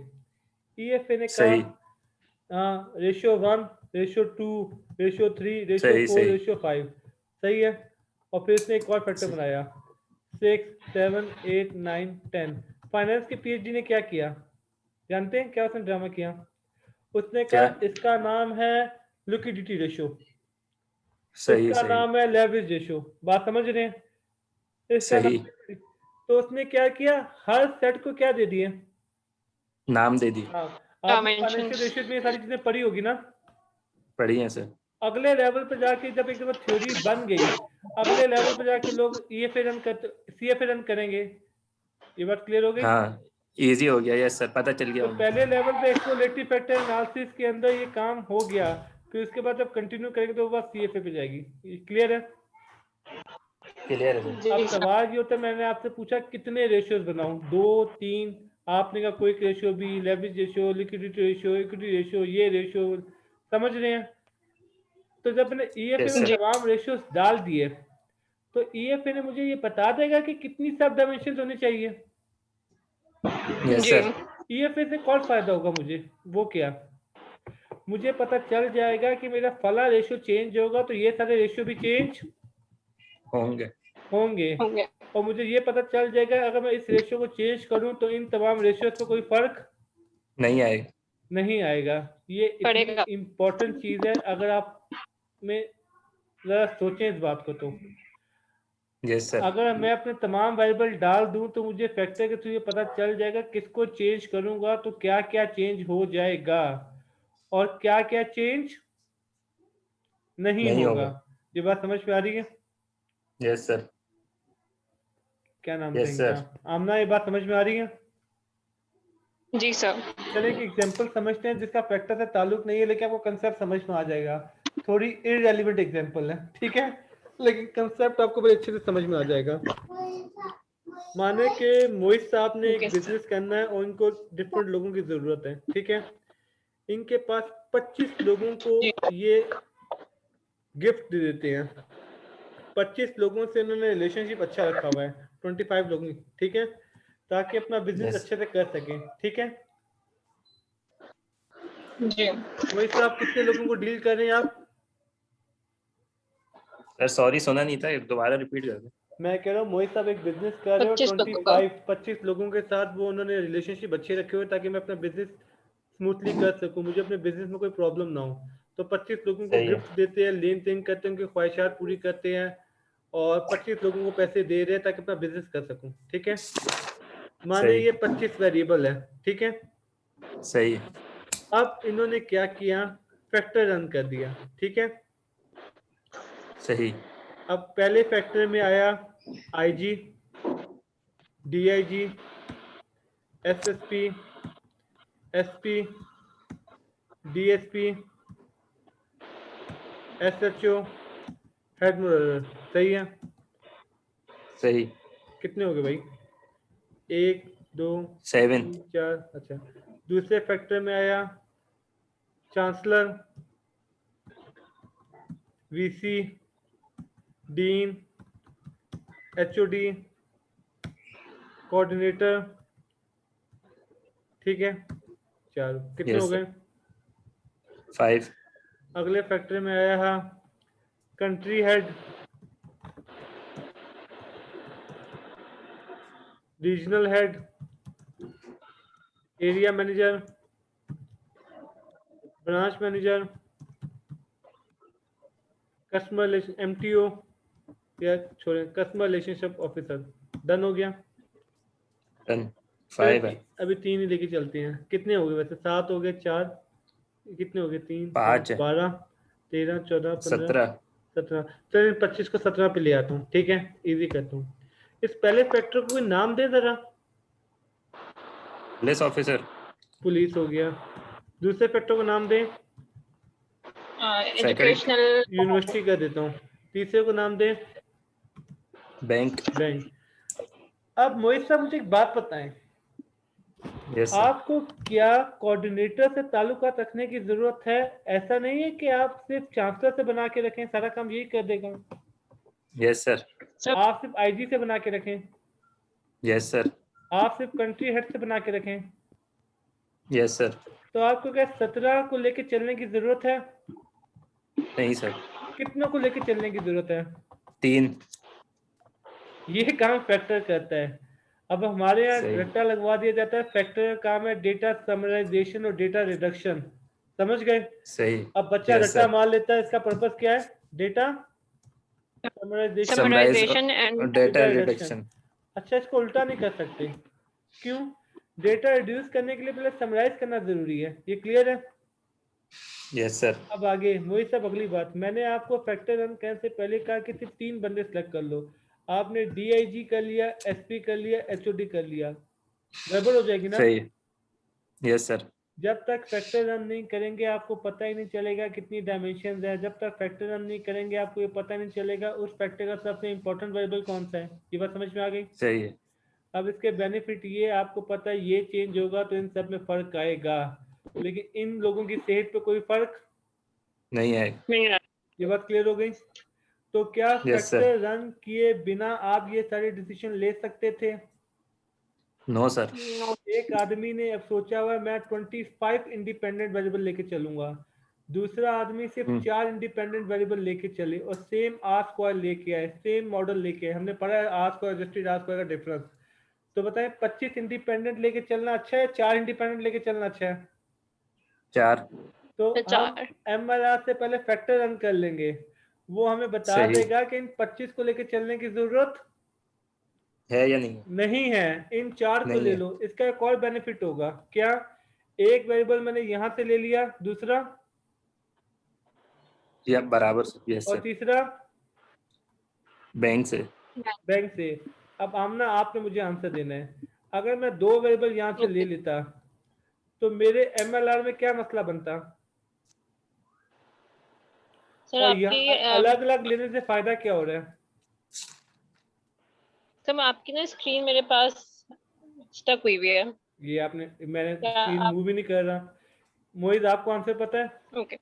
EFA ने कहा सही रेशियो 1, रेशियो 2, रेशियो 3, रेशियो सही 4, सही रेशियो 5, सही है। और फिर उसने एक और फैक्टर बनाया 6, 7, 8, 9, 10। फाइनेंस के PhD ने क्या किया, जानते हैं क्या उसने ड्रामा किया। उसने क्या। कहा इसका नाम है लिक्विडिटी रेशियो, सही इसका सही नाम है लेवरेज रेशियो, बात समझ रहे हैं, इसका सही। नाम। तो उसने क्या किया, हर सेट को क्या दे दिए, नाम दे दी। हाँ। आपने फाइनेंशियल डायमेंशंस। रेशियो में ये सारी चीजें पढ़ी होगी ना। पढ़ी है सर। अगले लेवल पे जाके जब एक दफा थ्योरी बन गई, अगले लेवल पे जाके लोग EFA रन करते, CFA रन करेंगे। ये बात क्लियर हो गई। हाँ इजी हो गया। यस सर, पता चल गया तो मुझे। पहले लेवल पे एक्सप्लोरेटरी फैक्टर एनालिसिस के अंदर ये काम हो गया, फिर उसके बाद जब कंटिन्यू करेंगे तो वो बात CFA पे जाएगी। क्लियर है। क्लियर है सर। अब जी सर। सवाल ये होता है, मैंने आपसे पूछा कितने रेशियोज बनाऊं, 2, 3, आपने कहा क्विक रेशियो भी, leverage ratio, liquidity ratio, equity ratio, ये रेशियो, समझ रहे हैं। तो जब मैंने EFA यस में सर। तमाम रेशियोज डाल दिए, तो EFA ने मुझे ये बता देगा कि कितनी सब डायमेंशन होनी चाहिए। यस जी सर। EFA से कौन फायदा होगा मुझे, वो क्या, मुझे पता चल जाएगा कि मेरा फला रेशियो चेंज होगा तो ये सारे रेशियो भी चेंज होंगे। होंगे। होंगे। और मुझे ये पता चल जाएगा अगर मैं इस रेशियो को चेंज करूं तो इन तमाम रेशियोज पे कोई फर्क नहीं आएगा। नहीं आएगा। ये इतनी पड़ेगा। इम्पोर्टेंट चीज है, अगर आप में जरा सोचें इस बात को। तो यस सर। अगर मैं अपने तमाम वेरिएबल डाल दूं तो मुझे फैक्टर के थ्रू ये पता चल जाएगा किसको चेंज करूंगा तो क्या क्या चेंज हो जाएगा और क्या क्या चेंज नहीं नहीं होगा। होगा। ये बात समझ में आ रही है। Yes sir. क्या नाम था यस इनका, सर। आमना, ये बात समझ में आ रही है। जी सर। चलिए एक एग्जांपल समझते हैं जिसका फैक्टर से ताल्लुक नहीं है लेकिन आपको कंसेप्ट समझ में आ जाएगा। थोड़ी इररिलेवेंट एग्जांपल है, ठीक है, लेकिन कंसेप्ट आपको बड़े अच्छे से समझ में आ जाएगा। माने कि मोहित साहब ने एक ओके सर। बिजनेस करना है और इनको डिफरेंट लोगों की जरूरत है, ठीक है। इनके पास 25 लोगों को जी ये गिफ्ट दे देते हैं। 25 लोगों से इन्होंने रिलेशनशिप अच्छा रखा हुआ है, 25 लोगों, ठीक है, ताकि अपना बिजनेस यस अच्छे से कर सकें, ठीक है। जी मोहित साहब कितने लोगों को डील कर रहे हैं आप। सर, सॉरी सुना नहीं था, दोबारा रिपीट कर दे। मैं कह रहा हूँ मोहित साहब एक बिजनेस कर रहे हो, 25 लोगों का। 25 लोगों के साथ वो उन्होंने रिलेशनशिप अच्छे रखे हुए ताकि मैं अपना बिजनेस स्मूथली कर सकूं, मुझे अपने बिजनेस में कोई प्रॉब्लम ना हो। तो 25 लोगों को सही है। गिफ्ट देते हैं, लेन देन करते हैं, उनकी ख्वाहिशात पूरी करते हैं और 25 लोगों को पैसे दे रहे हैं ताकि अपना बिजनेस कर सकूं, ठीक है। माने सही ये 25 वेरिएबल है, ठीक है। सही है। अब इन्होंने क्या किया, फैक्टर रन कर दिया, ठीक है। सही। अब पहले फैक्टर में आया IG, DIG, SSP, SP, DSP, SHO, head model, सही है। सही। कितने हो गए भाई? 1 2 7। 3 4। अच्छा, दूसरे फैक्टर में आया chancellor, VC, dean, HOD, coordinator. ठीक है, चलो कितने यस हो सर। गए? 5। अगले फैक्टर में आया है country head, regional head, area manager, branch manager, customer relation MTO या छोड़े कस्टमर रिलेशनशिप ऑफिसर। डन हो गया। डन। चलो 5 है। अभी 3 ही लेके चलते हैं। कितने हो गए वैसे? 7 हो गए, 4 कितने हो गए? 3 5 5 है। 12 13 14 15 17। 17। चलो 25 को 17 पे ले आता हूँ। ठीक है, इजी करता हूँ। इस पहले फैक्टर को कोई नाम दे जरा। Police officer. पुलिस हो गया। दूसरे फैक्टर को नाम दे। एजुकेशनल। यूनिवर्सिटी कर देता हूँ। तीसरे को नाम दे। बैंक। बैंक। अब मोहित साहब मुझे एक बात बताएं, यस सर। आपको क्या कोऑर्डिनेटर से ताल्लुकात रखने की जरूरत है? ऐसा नहीं है कि आप सिर्फ चांसलर से बना के रखें, सारा काम यही कर देगा। Yes sir. आप सिर्फ आईजी से बना के रखें, यस सर। आप सिर्फ कंट्री हेड से बना के रखें, यस सर। तो आपको क्या 17 को लेके चलने की जरूरत है? नहीं सर। कितनों को लेके चलने की जरूरत है? 3। ये काम फैक्टर करता है। अब हमारे यहाँ सही। रट्टा लगवा दिया जाता है। फैक्टर का काम है डेटा समराइजेशन और डेटा रिडक्शन। समझ गए? सही। अब बच्चा यस रट्टा सर। मार लेता है। इसका पर्पस क्या है? Data summarisation, summarise summarisation and और डेटा डेटा रिडक्शन। रिडक्शन। अच्छा, इसको उल्टा नहीं कर सकते। क्यों? डेटा रिड्यूस करने के लिए पहले समराइज करना जरूरी है। ये क्लियर है? Yes sir. अब आगे वही सब अगली बात। मैंने आपको फैक्टर रन करने से पहले कहा कि सिर्फ 3 बंदे सेलेक्ट कर लो। आपने डीआईजी कर लिया, एसपी कर लिया, एचओडी कर लिया। गड़बड़ हो जाएगी ना? सही। Yes sir. जब तक फैक्टर रन नहीं करेंगे आपको पता ही नहीं चलेगा कितनी डायमेंशन है। जब तक फैक्टर रन नहीं करेंगे आपको ये पता नहीं चलेगा उस फैक्टर का सबसे इंपॉर्टेंट वेरिएबल कौन सा है। ये बात समझ में आ गई? सही है। अब इसके बेनिफिट ये आपको पता है, ये चेंज होगा तो इन सब में फर्क आएगा, लेकिन इन लोगों की सेहत पे कोई फर्क। नहीं है। ये बात क्लियर हो गई? तो क्या यस सर। फैक्टर रन किए बिना आप ये सारे डिसीजन ले सकते थे? No sir. एक आदमी ने अब सोचा हुआ मैं 25 इंडिपेंडेंट वेरिएबल लेके चलूंगा, दूसरा आदमी सिर्फ 4 इंडिपेंडेंट वेरिएबल लेके चले और सेम आर स्क्वायर लेके आए, सेम मॉडल लेके आए। हमने पढ़ा है R square adjusted R square का डिफरेंस। तो बताएं 25 इंडिपेंडेंट लेके चलना अच्छा है, 4 इंडिपेंडेंट लेके चलना अच्छा है? 4। तो हम 4। एमएलआर से पहले फैक्टर रन कर लेंगे, वो हमें बता सही देगा कि इन 25 को लेके चलने की जरूरत है या नहीं है? नहीं है। इन 4 को नहीं ले है। लो। इसका एक और बेनिफिट होगा क्या? एक वेरिएबल मैंने यहां से ले लिया, दूसरा या बराबर से। यस और सर। तीसरा बैंक से। बैंक से। अब आमना आपने मुझे आंसर देना है। अगर मैं 2 वेरिएबल यहां से ले लेता तो मेरे एमएलआर में क्या मसला बनता? सर और आपकी यहाँ अलग अलग लेने से फायदा क्या हो रहा है? सर आपकी ना स्क्रीन मेरे पास स्टक हुई हुई है। ये आपने, मैंने क्या स्क्रीन आप? मूव भी नहीं कर रहा। मोहित आपको आंसर पता है? Okay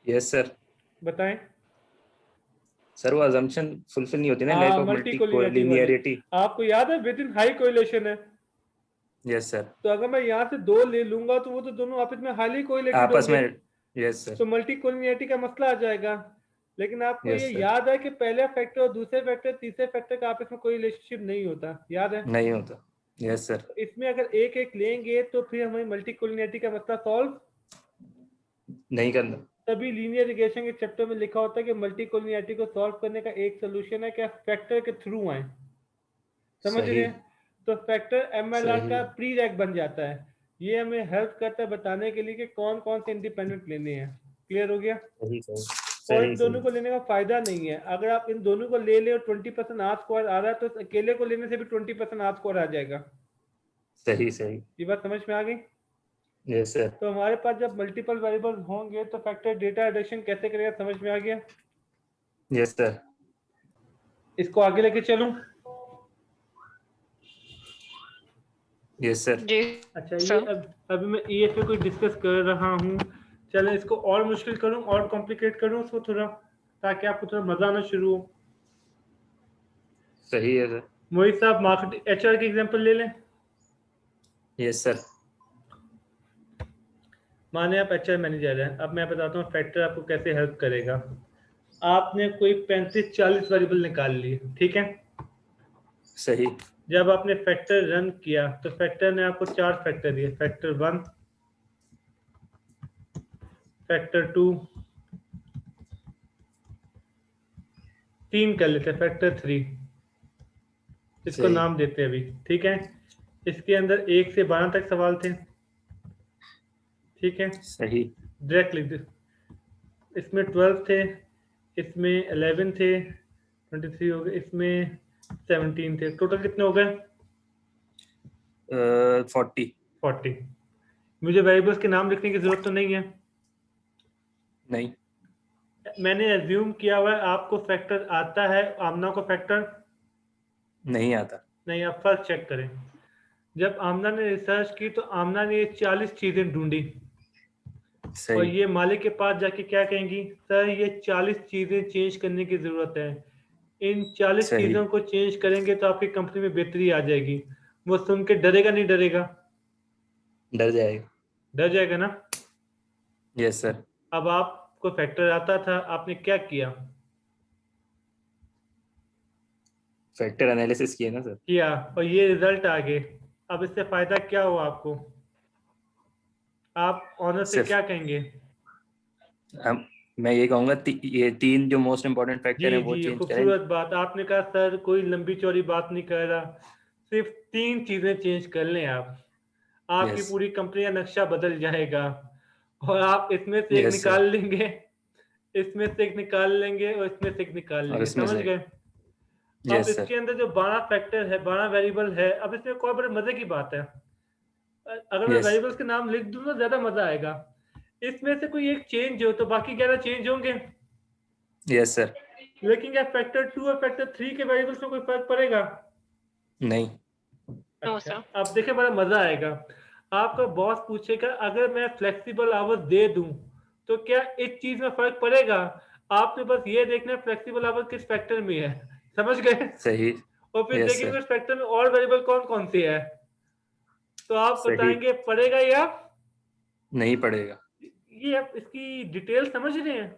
yes sir. बताएं। सर वो अजम्पशन फुलफिल नहीं होती ना, हाँ, lack of multi multi collinearity वाली। लिनियरिटी। आपको याद है विद इन हाई कोरिलेशन है। Yes sir. तो अगर मैं यहाँ से 2 ले लूंगा तो वो तो दोनों आपस में हाईली कोरिलेटेड आपस होंगे, में। Yes sir. तो मल्टी कोलिनियरिटी का मसला आ जाएगा। लेकिन आपको ये यस सर। याद है कि पहले फैक्टर और दूसरे फैक्टर तीसरे फैक्टर का आपस में कोई रिलेशनशिप नहीं होता, याद है? नहीं होता। Yes sir. तो इसमें अगर एक एक लेंगे तो फिर हमें मल्टी कोलिनियरिटी का मसला सॉल्व। नहीं करना। तभी लीनियर रिग्रेशन के चैप्टर में लिखा होता है कि मल्टी कोलिनियरिटी को सॉल्व करने का एक सोल्यूशन है कि आप फैक्टर के थ्रू आए। समझ रहे सही। हैं? तो फैक्टर एमएलआर सही। का प्री रैक बन जाता है। ये हमें हेल्प करता है बताने के लिए कि कौन कौन से इंडिपेंडेंट लेने हैं। क्लियर हो गया? सही। सही। और सही। इन दोनों सही। को लेने का फायदा नहीं है। अगर आप इन दोनों को ले ले और 20% आर स्क्वायर आ रहा है तो अकेले को लेने से भी 20% आर स्क्वायर आ जाएगा। सही। सही। ये बात समझ में आ गई? Yes sir. तो हमारे पास जब मल्टीपल वेरिएबल होंगे तो फैक्टर डेटा एडिशन कैसे करेगा, समझ में आ गया? Yes sir. इसको आगे लेके चलूं? Yes sir. जी अच्छा, ये सर। अभी मैं EFA को डिस्कस कर रहा हूँ। चलो इसको और मुश्किल करूँ और कॉम्प्लिकेट करूँ उसको थोड़ा, ताकि आपको थोड़ा मजा आना शुरू हो। सही है सर। मोहित साहब, मार्केटिंग HR की एग्जांपल ले लें। Yes sir. माने आप HR मैनेजर हैं। अब मैं बताता हूँ फैक्टर आपको कैसे हेल्प करेगा। आपने कोई 35-40 वेरिएबल निकाल लिए, ठीक है। सही। जब आपने फैक्टर रन किया तो फैक्टर ने आपको 4 फैक्टर दिए, फैक्टर 1, फैक्टर 2, 3 कर लेते हैं, फैक्टर 3। इसको सही। नाम देते हैं अभी, ठीक है। इसके अंदर 1 से 12 तक सवाल थे, ठीक है। सही। डायरेक्ट लिख दो। इसमें 12 थे, इसमें 11 थे, 23 हो गए, इसमें 17 थे। टोटल कितने हो गए? 40। 40। मुझे वेरिएबल्स के नाम लिखने की जरूरत तो नहीं है। नहीं। मैंने एज्यूम किया हुआ है आपको फैक्टर आता है। आमना को फैक्टर नहीं आता। नहीं। आप फर्स्ट चेक करें। जब आमना ने रिसर्च की तो आमना ने ये 40 चीजें ढूंढी, और सही। ये मालिक के पास जाके क्या कहेंगी, सर ये 40 चीजें चेंज करने की जरूरत है। इन 40 सही। चीजों को चेंज करेंगे तो आपकी कंपनी में बेहतरी आ जाएगी। वो सुन के डरेगा नहीं डरेगा? डर जाएगा। डर जाएगा ना। Yes sir. अब आपको फैक्टर आता था, आपने क्या किया? फैक्टर एनालिसिस किए ना सर। किया, और ये रिजल्ट आ गए। अब इससे फायदा क्या हुआ आपको? आप ऑनर से सिर्फ क्या कहेंगे? हम मैं ये कहूंगा ये 3 जो मोस्ट इम्पोर्टेंट जी फैक्टर हैं वो जी, चेंज करें। खूबसूरत बात आपने कहा। सर कोई लंबी चौड़ी बात नहीं कर रहा, सिर्फ 3 चीजें चेंज कर लें आप, आपकी यस। पूरी कंपनी का नक्शा बदल जाएगा। और आप इसमें से एक यस सर। निकाल लेंगे, इसमें से एक निकाल लेंगे, और इसमें से एक निकाल और लेंगे, इसमें समझ से। गए? अब यस सर। इसके अंदर जो 12 फैक्टर है, 12 वेरिएबल है। अब इसमें कोई बड़े मजे की बात है, अगर मैं यस। वेरिएबल्स के नाम लिख दूं तो ज्यादा मजा आएगा। इसमें से कोई एक चेंज हो तो बाकी 11 चेंज होंगे। Yes sir. लेकिन क्या फैक्टर 2 और फैक्टर 3 के वेरिएबल्स में कोई फर्क पड़ेगा? नहीं। नो अच्छा, सर। अब देखिए बड़ा मजा आएगा। आपका बॉस पूछेगा अगर मैं फ्लेक्सिबल आवर्स दे दूं तो क्या इस चीज में फर्क पड़ेगा? आपने बस ये देखना है फ्लेक्सिबल आवर्स किस फैक्टर में है, समझ गए? सही। और फिर यस देखेंगे सर। उस फैक्टर में और वेरिएबल कौन कौन से है, तो आप सही। बताएंगे पड़ेगा या नहीं पड़ेगा। ये। आप इसकी डिटेल समझ रहे हैं?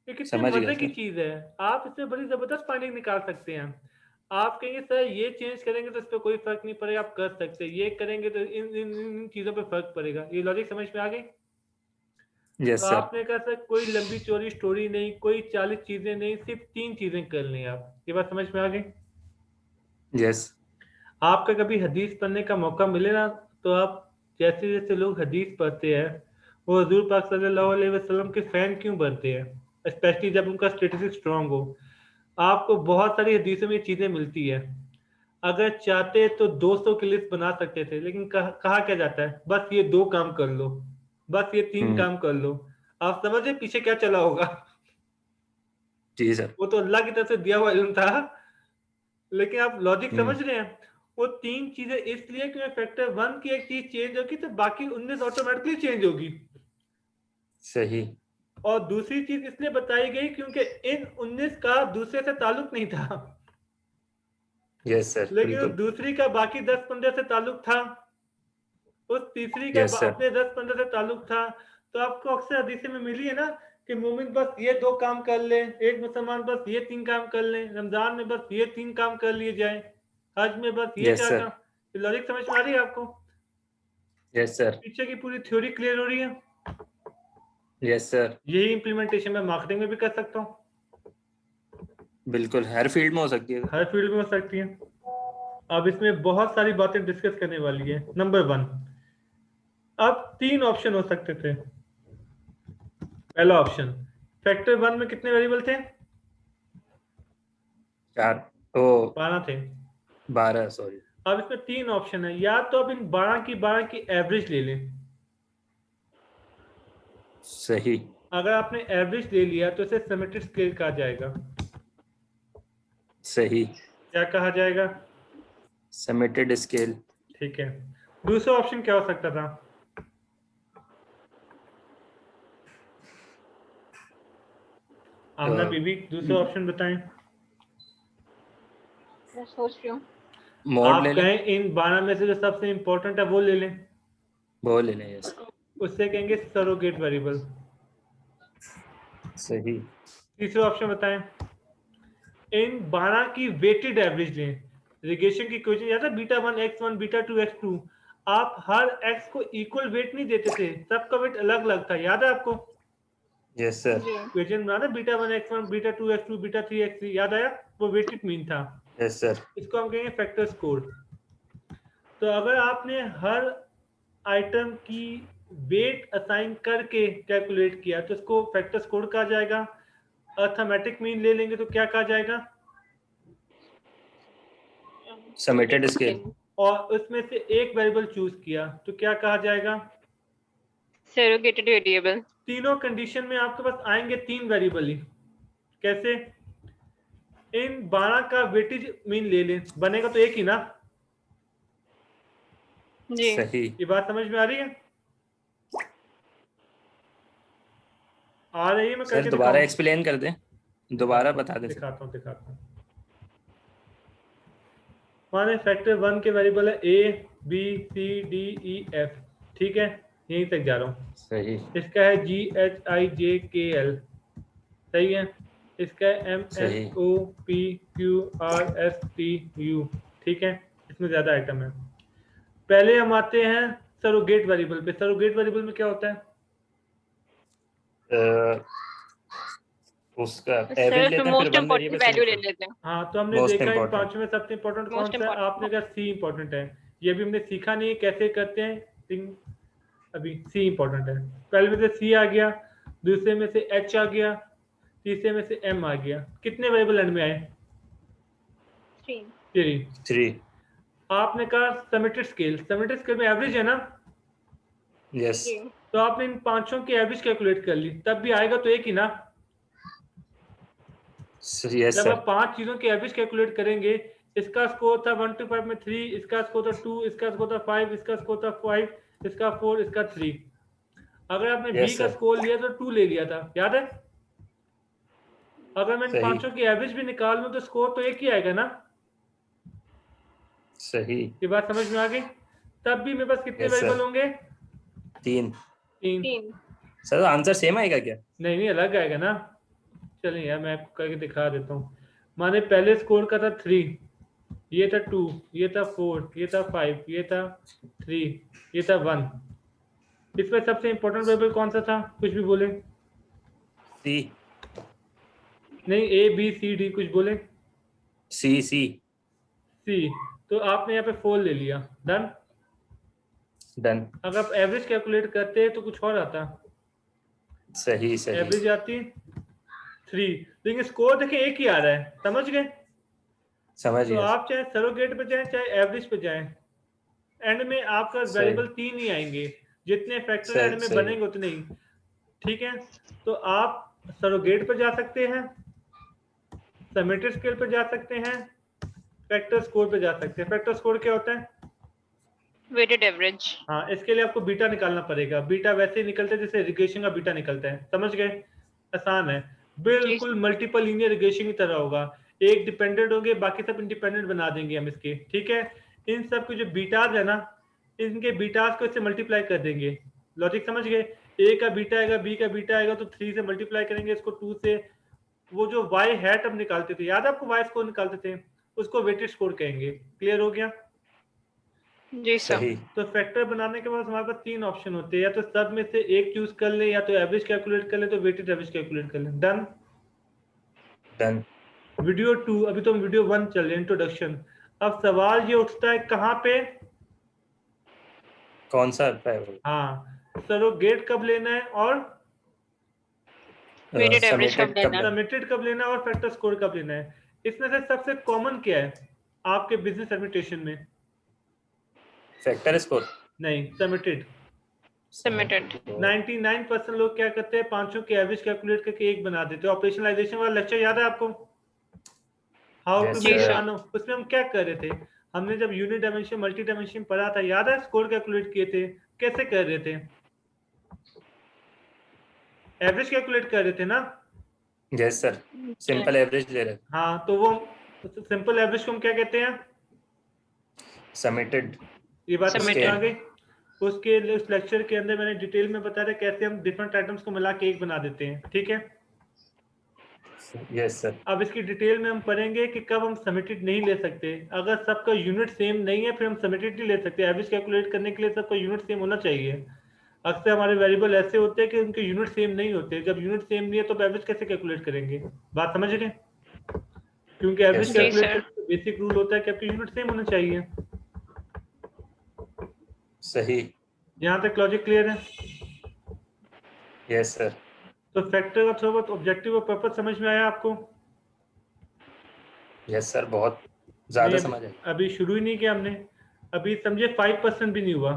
ये कितने समझ गया मजे की सर। चीज है। आप इसमें बड़ी जबरदस्त फाइंडिंग निकाल सकते हैं। आप कहेंगे सर ये चेंज करेंगे तो इस पर कोई फर्क नहीं पड़ेगा, आप कर सकते हैं। ये करेंगे तो इन चीजों पे फर्क पड़ेगा। ये लॉजिक समझ में आ गई? तो यस सर। आपने कहा सर कोई लंबी चौड़ी स्टोरी नहीं, कोई 40 चीजें नहीं, सिर्फ 3 चीजें कर ली। आप ये बात समझ में आ गई? यस। आपका कभी हदीस पढ़ने का मौका मिले ना, तो आप जैसे जैसे लोग हदीस पढ़ते हैं वो हजूर पाक सल्लल्लाहु अलैहि वसल्लम के फैन क्यों बनते हैं, स्पेशली जब उनका स्टेटस स्ट्रांग हो। आपको बहुत सारी हदीसों में चीजें मिलती है। अगर चाहते तो 200 की लिस्ट बना सकते थे, लेकिन कहा क्या जाता है, बस ये 2 काम कर लो, बस ये 3 हम्म। काम कर लो। आप समझे पीछे क्या चला होगा? जी सर। वो तो अल्लाह की तरफ से दिया हुआ इल्म था। लेकिन आप लॉजिक हम्म। समझ रहे हैं? वो 3 चीजें इसलिए क्योंकि फैक्टर 1 की एक चीज चेंज होगी तो बाकी 19 ऑटोमेटिकली चेंज होगी। सही। और दूसरी चीज इसलिए बताई गई क्योंकि इन 19 का दूसरे से ताल्लुक नहीं था, यस सर लेकिन उस बिल्कुल। दूसरी का बाकी 10-15 से ताल्लुक था, उस तीसरी का यस सर। अपने 10-15 से ताल्लुक था। तो आपको अक्सर हदीसें में मिली है ना कि मोमिन बस ये 2 काम कर ले, एक मुसलमान बस ये 3 काम कर ले, रमजान में बस ये 3 काम कर लिए जाए, हज में बस ये यस 4 सर। काम। लॉजिक समझ में आ रही है आपको? Yes sir. पीछे की पूरी थ्योरी क्लियर हो रही है? Yes sir. यही इंप्लीमेंटेशन मैं मार्केटिंग में भी कर सकता हूँ, बिल्कुल हर फील्ड में हो सकती है। हर फील्ड में हो सकती है। अब इसमें बहुत सारी बातें डिस्कस करने वाली है। नंबर 1, अब 3 ऑप्शन हो सकते थे। पहला ऑप्शन, फैक्टर 1 में कितने वेरिएबल थे? 4। ओ 12 थे। 12 सॉरी। अब इसमें 3 ऑप्शन है, या तो अब इन 12 की एवरेज ले लें। सही। अगर आपने एवरेज ले लिया तो इसे सिमेट्रिक स्केल कहा जाएगा। सही। क्या कहा जाएगा? समेटेड स्केल। ठीक है। दूसरा ऑप्शन क्या हो सकता था? आमना बीबी, दूसरा ऑप्शन बताएं। मैं सोच रही हूँ। मोड आप ले लें। कहें इन 12 में से जो सबसे इंपॉर्टेंट है वो ले लें, वो ले लें, यस। उससे कहेंगे सरोगेट वेरिएबल। सही। तीसरा ऑप्शन बताएं। इन 12 की वेटेड एवरेज लें। रिग्रेशन की इक्वेशन याद है, बीटा 1 x1 बीटा 2 x2। आप हर x को इक्वल वेट नहीं देते थे, सबका वेट अलग अलग था, याद है आपको? Yes sir. जी इक्वेशन बना था, beta 1 x1 beta 2 x2 beta 3 x3, याद आया? वो वेटेड मीन था। Yes sir. इसको हम कहेंगे फैक्टर स्कोर। तो अगर आपने हर आइटम की वेट असाइन करके कैलकुलेट किया तो इसको फैक्टर स्कोर कहा जाएगा। अर्थमेटिक मीन ले लेंगे तो क्या कहा जाएगा? समेटेड स्केल। और उसमें से एक वेरिएबल चूज किया तो क्या कहा जाएगा? सरोगेटेड वेरिएबल। तीनों कंडीशन में आपके पास आएंगे 3 वेरिएबल ही। कैसे? इन 12 का वेटेज मीन ले लें, बनेगा तो एक ही ना। जी सही। ये बात समझ में आ रही है? आ रही है? मैं सर करके दोबारा दिखाऊं? एक्सप्लेन कर दें, दोबारा बता दें सर। दिखाता हूँ। माने फैक्टर 1 के वेरिएबल है a b c d e f, ठीक है, यहीं तक जा रहा हूँ। सही। इसका है g h i j k l, सही है। इसका है m n सही। o p q r s t u, ठीक है। इसमें ज्यादा आइटम है। पहले हम आते हैं सरोगेट वेरिएबल पे। सरोगेट वेरिएबल में क्या होता है? उसका सर एवरेज उसमें लेते हैं, फिर most one important variable value ले सिलेक्ट लेते हैं। हाँ, तो हमने मोस्ट देखा इन इम्पोर्टेंट। पांचों में सबसे इंपॉर्टेंट कौन मोस्ट सा है? इम्पोर्टेंट। आपने कहा सी इंपॉर्टेंट है। ये भी हमने सीखा नहीं है कैसे करते हैं। अभी सी इंपॉर्टेंट है। पहले में से सी आ गया, दूसरे में से एच आ गया, तीसरे में से एम आ गया। कितने वेरिएबल एंड में आए? 3। 3। आपने कहा समेटेड स्केल। समेटेड स्केल में एवरेज है ना, यस। तो आपने इन पांचों की एवरेज कैलकुलेट कर ली, तब भी आएगा तो एक ही ना। यस जब सर। आप 5 चीजों की एवरेज कैलकुलेट करेंगे, इसका स्कोर था 1 to 5 में 3, इसका स्कोर था 2, इसका स्कोर था 5, इसका स्कोर था 5, इसका 4, इसका 3। अगर आपने बी यस का सर। स्कोर लिया तो 2 ले लिया था, याद है? अगर मैं इन सही। पांचों की एवरेज भी निकाल लूं तो स्कोर तो एक ही आएगा ना। सही। ये बात समझ में आ गई? तब भी मेरे पास कितने यस वेरिएबल सर। होंगे? 3। 3। सर आंसर सेम आएगा क्या? नहीं, अलग आएगा ना। चलिए यार, मैं आपको करके दिखा देता हूँ। माने पहले स्कोर का था 3, ये था 2, ये था 4, ये था 5, ये था 3, ये था 1। इसमें सबसे इंपॉर्टेंट वेरिएबल कौन सा था? कुछ भी बोले। सी। नहीं, ए बी सी डी कुछ बोले। सी। सी। सी। तो आपने यहाँ पे 4 ले लिया। डन। डन। अगर आप एवरेज कैलकुलेट करते तो कुछ और आता। सही। सही। एवरेज आती 3, लेकिन स्कोर देखिए एक ही आ रहा है, समझ गए? समझ तो गया। आप चाहे सरोगेट पे जाएं चाहे एवरेज पे जाएं, एंड में आपका सही। वेरिएबल 3 ही आएंगे। जितने फैक्टर सही। एंड में सही। बनेंगे उतने ही, ठीक है। तो आप सरोगेट पे जा सकते हैं, समेटेड स्केल पे जा सकते हैं, फैक्टर स्कोर पे जा सकते हैं। फैक्टर स्कोर क्या होता है? Weighted average. हाँ, इसके लिए आपको बीटा निकालना पड़ेगा। बीटा वैसे ही निकलता है जैसे रिग्रेशन का बीटा निकलता है, समझ गए? आसान है, बिल्कुल मल्टीपल लीनियर रिग्रेशन की तरह होगा। एक डिपेंडेंट होंगे, बाकी सब इंडिपेंडेंट बना देंगे हम इसके, ठीक है। इन सब के जो बीटाज है ना, इनके बीटाज को इससे मल्टीप्लाई कर देंगे। लॉजिक समझ गए? ए का बीटा आएगा, बी का बीटा आएगा, तो 3 से मल्टीप्लाई करेंगे इसको 2 से। वो जो वाई हैट हम निकालते थे, याद है आपको? वाई स्कोर निकालते थे, उसको वेटेड स्कोर कहेंगे। क्लियर हो गया? जी सर। सही। तो फैक्टर बनाने के बाद हमारे पास 3 ऑप्शन होते हैं, या तो सब में से एक चूज कर ले, या तो एवरेज कैलकुलेट कर ले, तो वेटेड एवरेज कैलकुलेट कर ले। डन। डन। वीडियो 2, अभी तो हम वीडियो 1 चल रहे, इंट्रोडक्शन। अब सवाल ये उठता है कहाँ पे? कौन सा है? हाँ, सरोगेट कब लेना है और वेटेड एवरेज कब समेटेड कब लेना? लेना? समेटेड कब लेना है और फैक्टर स्कोर कब लेना है। इसमें से सबसे कॉमन क्या है आपके बिजनेस एडमिनिस्ट्रेशन में? Factor score. नहीं, समेटेड। सबमिटेड। 99% लोग क्या करते हैं, पांचों के एवरेज कैलकुलेट करके एक बना देते हैं। ऑपरेशनलाइजेशन वाला लेक्चर याद है आपको? How Yes, to sir. Major, उसमें हम क्या कर रहे थे? हमने जब यूनिट डायमेंशन मल्टी डायमेंशन पढ़ा था, याद है? स्कोर कैलकुलेट किए थे, कैसे कर रहे थे? एवरेज कैलकुलेट कर रहे थे ना? यस सर, सिंपल एवरेज ले रहे, हाँ, तो वो सिंपल एवरेज को हम क्या कहते हैं? सबमिटेड। ये बात समझ में आ Submitted. गई? उसके उस लेक्चर के अंदर मैंने डिटेल में बताया था कैसे हम डिफरेंट आइटम्स को मिला के एक बना देते हैं, ठीक है? Yes sir. अब इसकी डिटेल में हम पढ़ेंगे कि कब हम सबमिटेड नहीं ले सकते। अगर सबका यूनिट सेम नहीं है फिर हम सबमिटेड नहीं ले सकते। एवरेज कैलकुलेट करने के लिए सबका यूनिट सेम होना चाहिए। अक्सर हमारे वेरिएबल ऐसे होते हैं कि उनके यूनिट सेम नहीं होते। जब यूनिट सेम नहीं है तो एवरेज कैसे कैलकुलेट करेंगे? बात समझ रहे हैं? क्योंकि एवरेज Yes, जी कैलकुलेट सर. करने का बेसिक रूल होता है कि आपके यूनिट सेम होना चाहिए। सही। यहाँ तक लॉजिक क्लियर है? Yes sir. तो फैक्टर का थोड़ा बहुत ऑब्जेक्टिव और पर्पस समझ में आया आपको? यस सर, बहुत नहीं, ज्यादा समझ आए। अभी शुरू ही नहीं किया हमने। अभी समझे 5% भी नहीं हुआ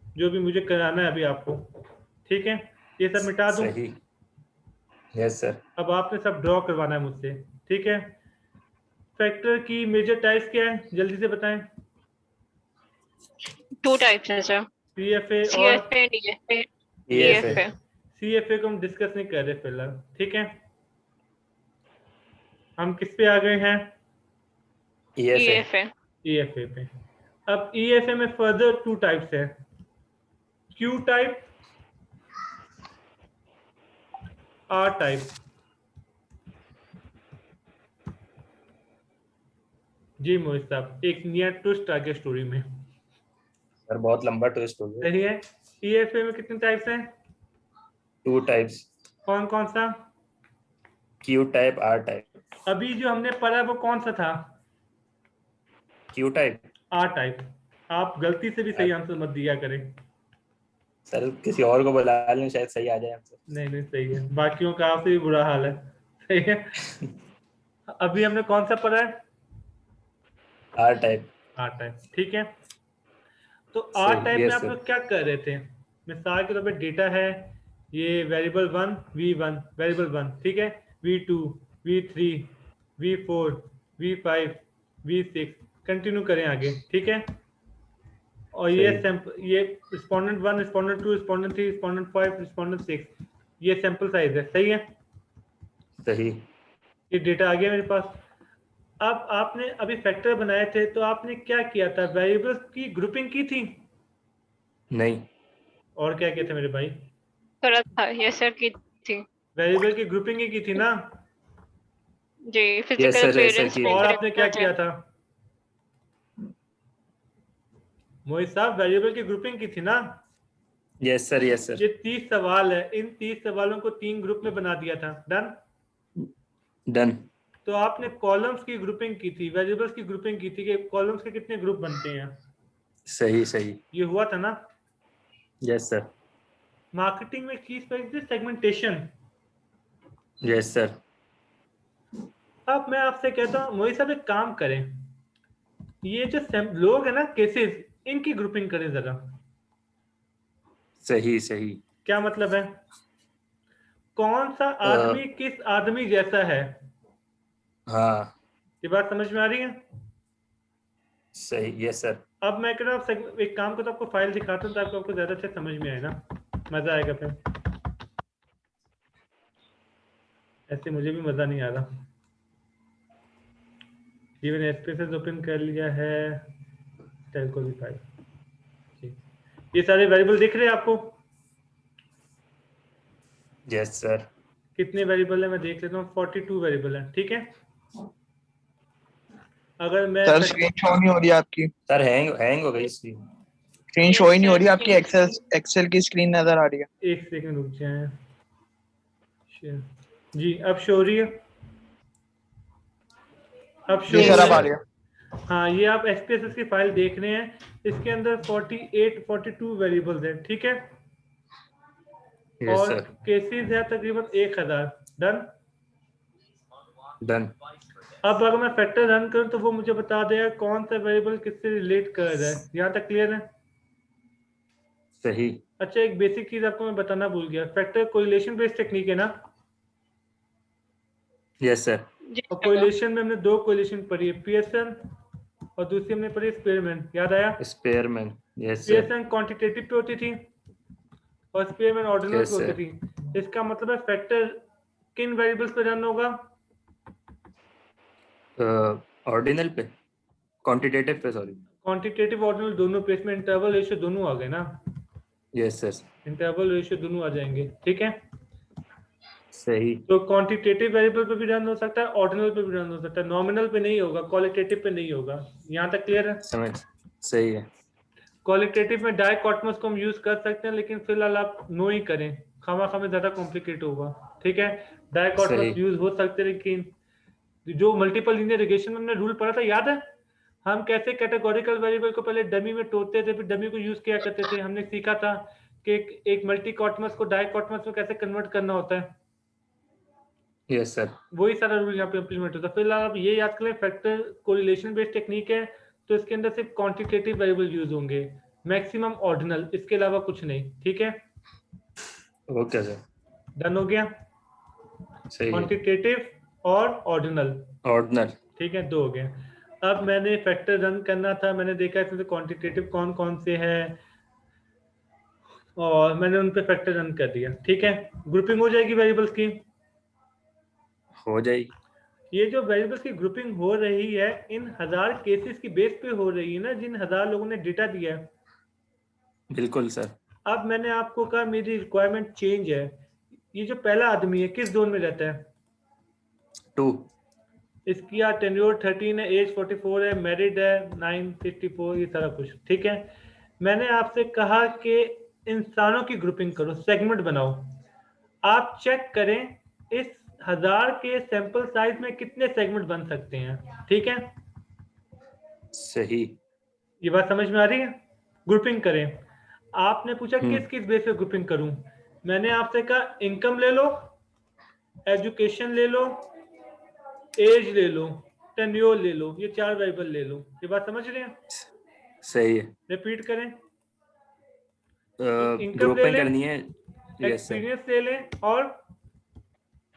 जो भी मुझे कराना है अभी आपको, ठीक है? ये सब मिटा दूं। सही। Yes sir. अब आपने सब ड्रॉ करवाना है मुझसे, ठीक है? फैक्टर की मेजर टाइप्स क्या है, जल्दी से बताएं। Two types हैं sir. CFA और CFA and EFA. EFA। EFA. CFA को हम डिस्कस नहीं कर रहे फिलहाल, ठीक है? हम किस पे आ गए हैं? EFA। EFA. EFA पे। अब EFA में फर्दर 2 टाइप्स है, Q टाइप, R टाइप। जी मोहित साहब, एक नया ट्विस्ट आ गया स्टोरी में। सर बहुत लंबा ट्विस्ट हो गया। सही है। EFA में कितने टाइप्स हैं? 2 टाइप्स, कौन कौन सा? Q type, R type. अभी जो हमने पढ़ा वो कौन सा था? Q type. R type. आप गलती से भी सही आंसर मत दिया करें। सर किसी और को बुला लें, शायद सही आ जाए आंसर। नहीं नहीं, सही है। बाकियों का आपसे भी बुरा हाल है। सही है। अभी हमने कौन सा पढ़ा है? R type. R टाइप, ठीक है। तो R सही। टाइप में यस आप सर। लोग क्या कर रहे थे? मिसाल के तौर पे डेटा है, ये वेरिएबल 1 V1, वेरिएबल 1, ठीक है? V2, V3, V4, V5, V6, continue करें आगे, ठीक है? और ये सही। सैंपल, ये respondent 1, respondent 2, respondent 3, respondent 5, respondent 6, ये सैंपल साइज है, सही है? सही। ये डेटा आ गया मेरे पास। अब आपने अभी फैक्टर बनाए थे तो आपने क्या किया था? वेरिएबल्स की ग्रुपिंग की थी? नहीं। और क्या किया था मेरे भाई? करा था. Yes sir की थी. वेरिएबल की ग्रुपिंग ही की थी ना? जी. Yes Physical sir, yes sir appearance की। में और आपने क्या correct किया है. था मोहित साहब? वेरिएबल की ग्रुपिंग की थी ना? Yes sir, yes sir. ये 30 सवाल है, इन 30 सवालों को 3 ग्रुप में बना दिया था। डन? डन। तो आपने कॉलम्स की ग्रुपिंग की थी, वेरिएबल्स की ग्रुपिंग की थी कि कॉलम्स के कितने ग्रुप बनते हैं। सही सही। ये हुआ था ना? Yes sir. मार्केटिंग में चीज पर सेगमेंटेशन। Yes sir. अब मैं आपसे कहता हूँ मोहित साहब, एक काम करें, ये जो लोग है ना, केसेस, इनकी ग्रुपिंग करें जरा। सही सही। क्या मतलब है? कौन सा आदमी किस आदमी जैसा है? हाँ। ये बात समझ में आ रही है? सही। Yes sir. अब मैं कह रहा हूँ एक काम को, तो आपको फाइल दिखाता हूँ ताकि आपको ज्यादा अच्छे समझ में आए ना, मजा आएगा फिर। ऐसे मुझे भी मजा नहीं आ रहा। ये मैंने एसपीएसएस ओपन कर लिया है, टेलको भी फाइल। ये सारे वेरिएबल दिख रहे हैं आपको? Yes sir. कितने वेरिएबल है मैं देख लेता हूँ। 42 वेरिएबल है, ठीक है? अगर मैं सर स्क्रीन शो नहीं हो रही आपकी। सर हैंग हो गई स्क्रीन। स्क्रीन शो ही नहीं हो रही आपकी। एक्सेल की स्क्रीन नजर आ रही है। एक सेकंड रुक जाए। जी अब शो हो रही है? अब शो जी हो सर रहा अब आ है? रही है। हाँ, ये आप एसपीएसएस की फाइल देख रहे हैं, इसके अंदर 42 वेरिएबल्स हैं, ठीक है? यस और सर। केसेस है तकरीबन 1000। डन? डन। अब अगर मैं फैक्टर रन करूं तो वो मुझे बता देगा कौन सा वेरिएबल किससे रिलेट कर रहा है। यहाँ तक क्लियर है? सही। अच्छा, एक बेसिक चीज आपको मैं बताना भूल गया, फैक्टर कोरिलेशन बेस्ड टेक्निक है ना? Yes sir. जी और सर। कोरिलेशन में हमने दो कोरिलेशन पढ़ी है, पियर्सन और दूसरी हमने पढ़ी स्पेयरमैन, याद आया? Spearman, yes sir, Pearson quantitative पे होती थी और स्पेयरमैन ऑर्डिनल यस पे होती सर, थी। इसका मतलब है फैक्टर किन वेरिएबल्स पे रन होगा? ऑर्डिनल पे, क्वांटिटेटिव पे, सॉरी, क्वांटिटेटिव ऑर्डिनल दोनों पे, इसमें इंटरवल रेशियो दोनों आ गए ना, यस सर, इंटरवल रेशियो दोनों आ जाएंगे, ठीक है। सही, तो क्वांटिटेटिव वेरिएबल पे भी रन हो सकता है, ऑर्डिनल पे भी रन हो सकता है, नॉमिनल पे नहीं होगा, क्वालिटेटिव पे नहीं होगा। यहाँ तक क्लियर है? समझ, सही है, क्वालिटेटिव में डाइकोटोमस को हम यूज कर सकते हैं, लेकिन फिलहाल आप नो ही करें, खामा में ज्यादा कॉम्प्लिकेट होगा, ठीक है। डाइकोटोमस सही, यूज हो सकते हैं, लेकिन जो मल्टीपल लीनियर रिग्रेशन में हमने रूल पढ़ा था, याद है? हम कैसे कैटेगोरिकल वेरिएबल को पहले डमी में तोड़ते थे, फिर डमी को यूज किया करते थे। हमने सीखा था कि एक मल्टीकॉटमस को डाइकोटोमस में कैसे कन्वर्ट करना होता है, यस सर, वही सारा रूल यहाँ पे इम्प्लीमेंट होता है। फिलहाल आप ये याद करें, फैक्टर कोरिलेशन बेस्ड टेक्निक है, तो इसके अंदर सिर्फ क्वांटिटेटिव वेरिएबल यूज होंगे, मैक्सिमम ऑर्डिनल, इसके अलावा कुछ नहीं, ठीक है। ओके सर, डन हो गया? सही है, क्वांटिटेटिव और ऑर्डिनल, ऑर्डिनल, ठीक है, दो हो गए। अब मैंने फैक्टर रन करना था, मैंने देखा इसमें से क्वांटिटेटिव कौन कौन से हैं और मैंने उन पे फैक्टर रन कर दिया, ठीक है। ग्रुपिंग हो जाएगी वेरिएबल्स की। हो जाएगी, ये जो वेरिएबल्स की ग्रुपिंग हो रही है, इन 1000 केसेस की बेस पे हो रही है ना, जिन 1000 लोगों ने डेटा दिया है। बिल्कुल सर, अब मैंने आपको कहा मेरी रिक्वायरमेंट चेंज है। ये जो पहला आदमी है किस जोन में रहता है? 2, इसकी यार टेन्योर 13 है, एज 44 है, मैरिड है, 964, ये सारा कुछ, ठीक है। मैंने आपसे कहा कि इंसानों की ग्रुपिंग करो, सेगमेंट बनाओ। आप चेक करें इस 1000 के सैंपल साइज में कितने सेगमेंट बन सकते हैं, ठीक है। सही, ये बात समझ में आ रही है? ग्रुपिंग करें। आपने पूछा किस किस बेस पे ग्रुपिंग करूं, मैंने आपसे कहा इनकम ले लो, एजुकेशन ले लो, एज ले लो, टेन्योर ले लो, ये 4 वेरिएबल ले लो। ये बात समझ रहे हैं? सही है, रिपीट करें। इनकम ले ग्रुपिंग लें, करनी है, यस सर, एक्सपीरियंस ले लें, और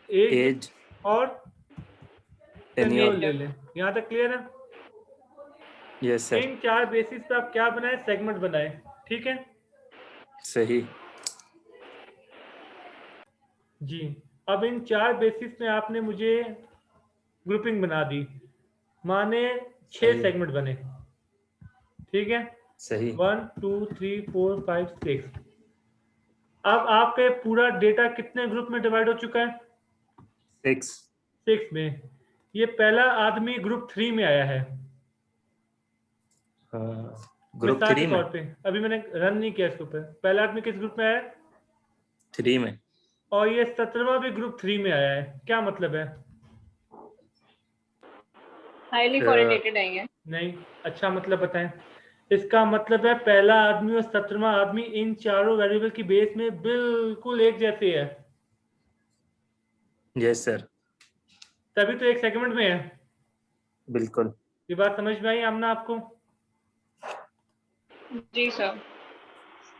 एज एज, और टेन्योर टेन्योर, ले लें। यहाँ तक क्लियर है? यस सर, इन 4 बेसिस पे आप क्या बनाए? सेगमेंट बनाए, ठीक है सही, जी। अब इन 4 बेसिस में आपने मुझे ग्रुपिंग बना दी, माने 6 सही, सेगमेंट बने, ठीक है। सही, 1 2 3 4 5 6। अब आपके पूरा डेटा कितने ग्रुप में डिवाइड हो चुका है? 6, 6 में। ये पहला आदमी ग्रुप 3 में आया है, ग्रुप मिसाल 3 के में, तौर पे। अभी मैंने रन नहीं किया इसके ऊपर। पहला आदमी किस ग्रुप में आया है? 3 में, और ये 17वां भी ग्रुप 3 में आया है। क्या मतलब है? हाईली कोरिलेटेड है। नहीं, अच्छा मतलब बताएं। इसका मतलब है पहला आदमी और 17वां आदमी इन चारों वेरिएबल की बेस में बिल्कुल एक जैसे है, यस सर, तभी तो एक सेगमेंट में है। बिल्कुल, ये बात समझ में आई आमना आपको? जी सर।